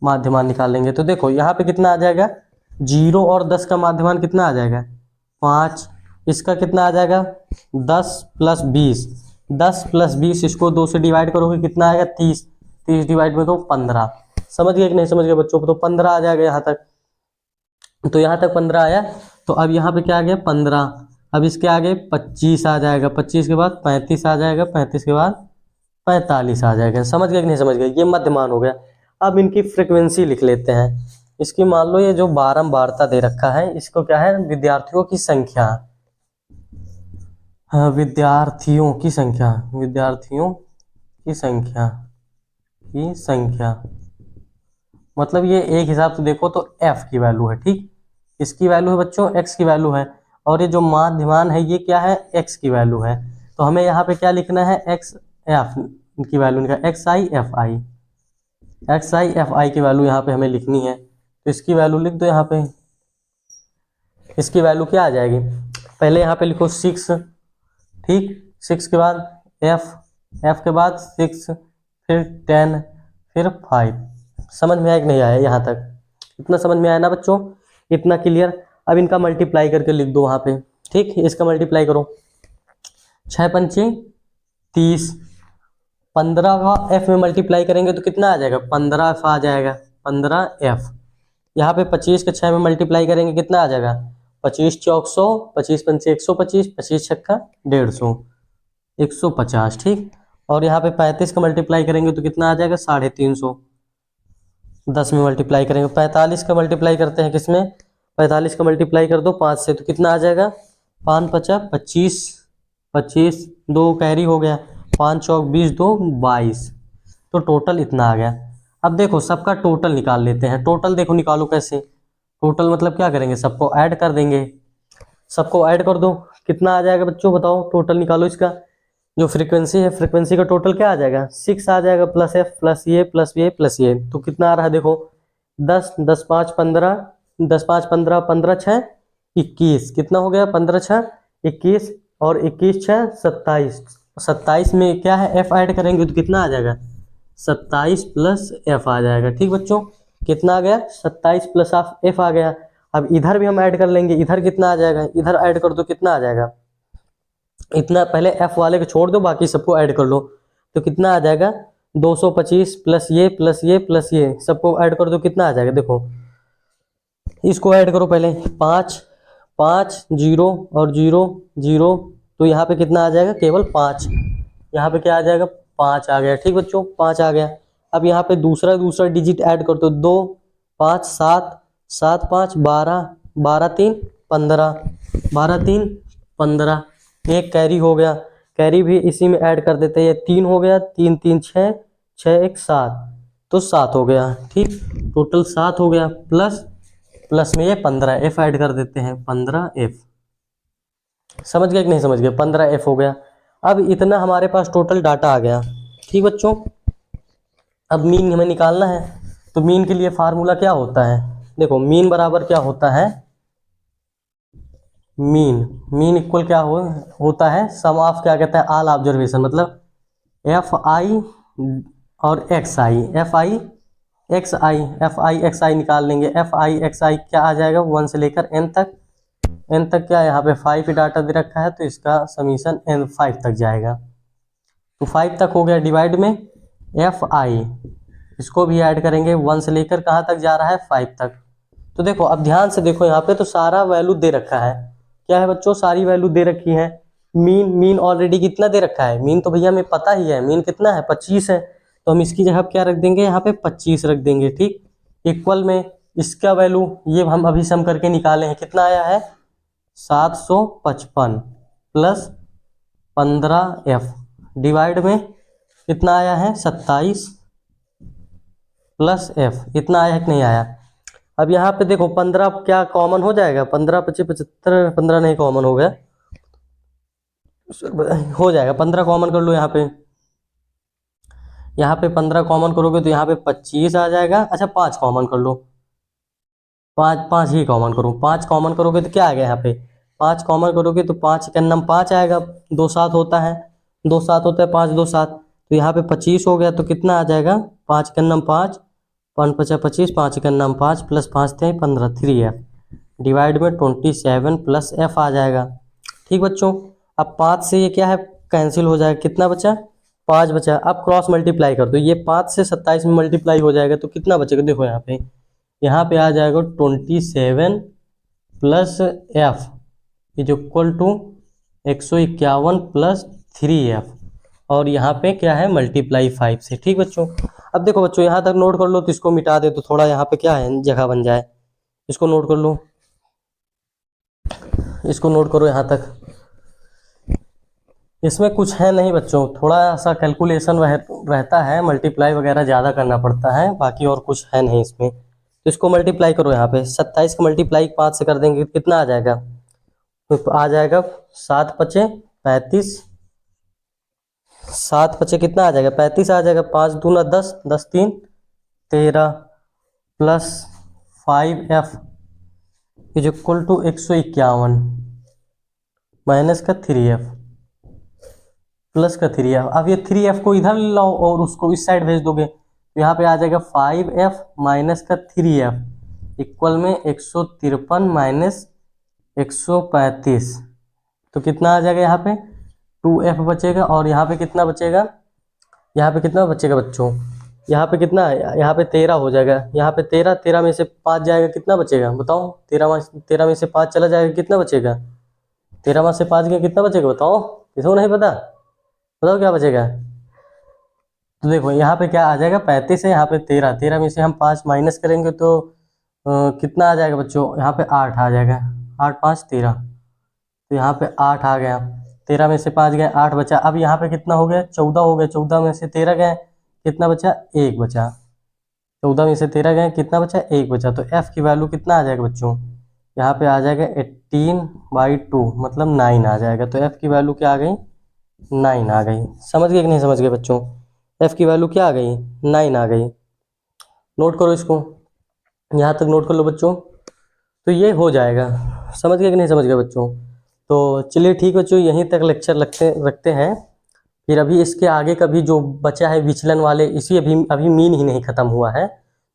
माध्यमान निकाल लेंगे। तो देखो यहाँ पे कितना आ जाएगा, 0 और 10 का माध्यमान कितना आ जाएगा 5, इसका कितना आ जाएगा 10 प्लस 20, 10 प्लस 20 इसको 2 से डिवाइड करोगे कितना आएगा 30, 30 डिवाइड में तो 15। समझ गए कि नहीं समझ गए बच्चों, तो 15 आ जाएगा यहाँ तक। तो यहाँ तक 15 आया, तो अब यहाँ पे क्या आ गया 15, अब इसके आगे 25 आ जाएगा, 25 के बाद 35 आ जाएगा, 35 के बाद 45 आ जाएगा। समझ गए कि नहीं समझ गए, ये मध्यमान हो गया। अब इनकी फ्रिक्वेंसी लिख लेते हैं। इसकी मान लो ये जो बारंबारता दे रखा है, इसको क्या है विद्यार्थियों की संख्या, विद्यार्थियों की संख्या, विद्यार्थियों की संख्या, की संख्या, मतलब ये एक हिसाब से देखो तो f की वैल्यू है, ठीक इसकी वैल्यू है बच्चों x की वैल्यू है, और ये जो माध्यमान है ये क्या है x की वैल्यू है। तो हमें यहाँ पे क्या लिखना है x f की वैल्यू निकाल, एक्स आई की वैल्यू यहाँ पे हमें लिखनी है। तो इसकी वैल्यू लिख दो यहाँ पे, इसकी वैल्यू क्या आ जाएगी, पहले यहाँ पे लिखो 6, ठीक 6 के बाद f के बाद 6, फिर 10, फिर 5। समझ में आया कि नहीं आया यहाँ तक, इतना समझ में आया ना बच्चों, इतना क्लियर। अब इनका मल्टीप्लाई करके लिख दो वहाँ पे, ठीक इसका मल्टीप्लाई करो, 6 पंचे 30, 15 का f में मल्टीप्लाई करेंगे तो कितना आ जाएगा 15f आ जाएगा, 15f। यहाँ पे 25 के 6 में मल्टीप्लाई करेंगे कितना आ जाएगा 25 चौक 100, 25 पंचे 125, 25 छक्का 150, 150, ठीक। और यहाँ पे 35 का मल्टीप्लाई करेंगे तो कितना आ जाएगा 350, 10 में मल्टीप्लाई करेंगे। 45 का मल्टीप्लाई करते हैं किसमें, 45 का मल्टीप्लाई कर दो 5 से तो कितना आ जाएगा 5 पचा 25, 25 2 कैरी हो गया, 5 चौक 20, 2 22, तो टोटल इतना आ गया। अब देखो सबका टोटल निकाल लेते हैं। टोटल देखो निकालो कैसे, टोटल मतलब क्या करेंगे सबको ऐड कर देंगे, सबको ऐड कर दो कितना आ जाएगा बच्चों बताओ, टोटल निकालो इसका। जो फ्रीक्वेंसी है फ्रीक्वेंसी का टोटल क्या आ जाएगा 6 आ जाएगा, प्लस एफ प्लस ये प्लस ये प्लस ये, तो कितना आ रहा है देखो 10, 10 5 15, 10 5 15, 15 6 21, कितना हो गया 15 6 21, और 21 6 27, 27 में क्या है एफ ऐड करेंगे तो कितना आ जाएगा 27 प्लस एफ आ जाएगा, ठीक बच्चों कितना आ गया 27 प्लस एफ आ गया। अब इधर भी हम ऐड कर लेंगे, इधर कितना आ जाएगा, इधर ऐड कर दो कितना आ जाएगा, इतना पहले एफ वाले को छोड़ दो बाकी सबको ऐड कर लो, तो कितना आ जाएगा 225 प्लस ये प्लस ये प्लस ये, सबको ऐड कर दो कितना आ जाएगा देखो, इसको ऐड करो पहले 5 5 0 और 0 0, तो यहाँ पे कितना आ जाएगा केवल 5, यहाँ पे क्या आ जाएगा 5 आ गया, ठीक बच्चों 5 आ गया। अब यहाँ पे दूसरा डिजिट ऐड कर दो 2 5 7 7 5 12, 12 3 15, 12 3 15, एक कैरी हो गया, कैरी भी इसी में ऐड कर देते हैं, 3 हो गया, 3 3 6 6 1 7, तो 7 हो गया। ठीक, टोटल 7 हो गया, प्लस में ये 15 एफ ऐड कर देते हैं, 15 एफ। समझ गए कि नहीं समझ गए? 15 एफ हो गया। अब इतना हमारे पास टोटल डाटा आ गया। ठीक बच्चों, अब मीन हमें निकालना है। तो मीन के लिए फार्मूला क्या होता है? देखो, मीन बराबर क्या होता है? मीन इक्वल क्या होता है? सम ऑफ क्या कहता है? ऑल ऑब्जर्वेशन, मतलब एफ आई और x i, f i x i निकाल लेंगे। एफ आई एक्स आई क्या आ जाएगा? 1 से लेकर एन तक। एन तक क्या, यहाँ पे 5 डाटा दे रखा है तो इसका समीशन एन 5 तक जाएगा। तो 5 तक हो गया। डिवाइड में एफ आई, इसको भी ऐड करेंगे। 1 से लेकर कहाँ तक जा रहा है? 5 तक। तो देखो, अब ध्यान से देखो, यहाँ पे तो सारा वैल्यू दे रखा है। क्या है बच्चों? सारी वैल्यू दे रखी है। मीन ऑलरेडी कितना दे रखा है? मीन तो भैया हमें पता ही है, मीन कितना है? 25 है। तो हम इसकी जगह क्या रख देंगे? यहाँ पे 25 रख देंगे। ठीक, इक्वल में इसका वैल्यू ये हम अभी सम करके निकाले हैं, कितना आया है? 755 प्लस 15 एफ, डिवाइड में कितना आया है? 27 प्लस एफ। इतना आया है कि नहीं आया? अब यहाँ पे देखो, 15 क्या कॉमन हो जाएगा? 15 25 75, 15 नहीं कॉमन हो गया, हो जाएगा। 15 कॉमन कर लो यहाँ पे। यहाँ पे 15 कॉमन करोगे तो यहाँ पे 25 आ जाएगा। अच्छा, 5 कॉमन कर लो, 5 ही कॉमन करो। 5 कॉमन करोगे तो क्या आ गया? यहाँ पे 5 कॉमन करोगे तो 5 का नम 5 आएगा। 2 7 होता है, 2 7 होता है, 5 2 7। तो यहाँ पे 25 हो गया, तो कितना आ जाएगा? 5 का नम 5, 5 5 25, 5 का नम 5 प्लस 5 थे 15, 3 एफ, डिवाइड में 27 प्लस एफ आ जाएगा। ठीक बच्चों, अब 5 से ये क्या है? कैंसिल हो जाएगा। कितना बचा? 5 बचा। अब क्रॉस मल्टीप्लाई कर दो, ये 5 से 27 में मल्टीप्लाई हो जाएगा तो कितना बचेगा? देखो यहाँ पे आ जाएगा 27 plus f is equal to 151 plus 3 f, और यहाँ पे क्या है? मल्टीप्लाई 5 से। ठीक बच्चों, अब देखो बच्चों, यहाँ तक नोट कर लो, तो इसको मिटा दे तो थोड़ा यहाँ पे क्या है? जगह बन जाए। इसको नोट कर लो, इसको नोट करो यहाँ तक। इसमें कुछ है नहीं बच्चों, थोड़ा सा कैलकुलेशन रहता है, मल्टीप्लाई वगैरह ज़्यादा करना पड़ता है, बाकी और कुछ है नहीं इसमें। तो इसको मल्टीप्लाई करो। यहाँ पे 27 का मल्टीप्लाई 5 से कर देंगे, कितना आ जाएगा? तो आ जाएगा 7 पचे 35, 7 पचे कितना आ जाएगा? 35 आ जाएगा। 5 दूना 10, 10 3 13 plus 5 f is equal to 151 minus का 3 एफ प्लस का 3 एफ। अब ये 3 एफ को इधर लाओ और उसको इस साइड भेज दोगे, तो यहाँ पे आ जाएगा 5 एफ माइनस का 3 एफ इक्वल में 153 माइनस 135। तो कितना आ जाएगा? यहाँ पे 2 एफ बचेगा, और यहाँ पे कितना बचेगा? यहाँ पे कितना बचेगा बच्चों? यहाँ पे कितना है? यहाँ पे 13 हो जाएगा। यहाँ पे 13 में से 5 जाएगा, कितना बचेगा बताओ? 13 में से 5 चला जाएगा, कितना बचेगा? 13 में से 5 गया, कितना बचेगा बताओ? किसको नहीं पता? बताओ क्या बचेगा? तो देखो, यहाँ पे क्या आ जाएगा? 35 है, यहाँ पे 13 में से हम 5 माइनस करेंगे तो कितना आ जाएगा बच्चों? यहाँ पे 8 आ जाएगा। 8 5 13, तो यहाँ पे 8 आ गया। 13 में से 5 गए, 8 बचा। अब यहाँ पे कितना हो गया? 14 हो गया। 14 में से 13 गए, कितना बचा? 1 बचा। 14 में से 13 गए, कितना बचा? 1 बचा। तो एफ की वैल्यू कितना आ जाएगा बच्चों? यहाँ पे आ जाएगा 18/2, मतलब 9 आ जाएगा। तो एफ की वैल्यू क्या आ गई? 9 आ गई। समझ गए कि नहीं समझ गए बच्चों? एफ की वैल्यू क्या आ गई? 9 आ गई। नोट करो इसको, यहाँ तक नोट कर लो बच्चों। तो ये हो जाएगा। समझ गए कि नहीं समझ गए बच्चों? तो चलिए ठीक बच्चों, यहीं तक लेक्चर रखते हैं। फिर अभी इसके आगे का भी जो बचा है विचलन वाले, इसी अभी मीन ही नहीं ख़त्म हुआ है,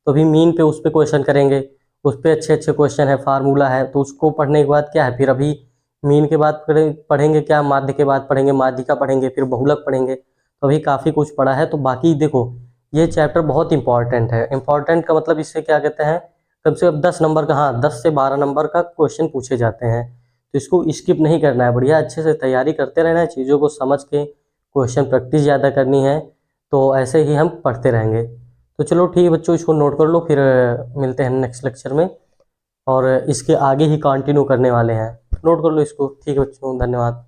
तो अभी मीन पे उस पर क्वेश्चन करेंगे। उस पर अच्छे अच्छे क्वेश्चन है, फार्मूला है, तो उसको पढ़ने के बाद क्या है? फिर अभी मीन के बाद पढ़ेंगे क्या? माध्य के बाद पढ़ेंगे माध्यिका, पढ़ेंगे फिर बहुलक पढ़ेंगे। तो अभी काफ़ी कुछ पढ़ा है। तो बाकी देखो, ये चैप्टर बहुत इंपॉर्टेंट है। इंपॉर्टेंट का मतलब इससे क्या कहते हैं? कम से कम 10 नंबर का, हाँ 10 से 12 नंबर का क्वेश्चन पूछे जाते हैं। तो इसको स्किप नहीं करना है, बढ़िया अच्छे से तैयारी करते रहना है, चीज़ों को समझ के क्वेश्चन प्रैक्टिस ज़्यादा करनी है। तो ऐसे ही हम पढ़ते रहेंगे। तो चलो ठीक है बच्चों, इसको नोट कर लो, फिर मिलते हैं नेक्स्ट लेक्चर में, और इसके आगे ही कंटिन्यू करने वाले हैं। नोट कर लो इसको। ठीक है बच्चों, धन्यवाद।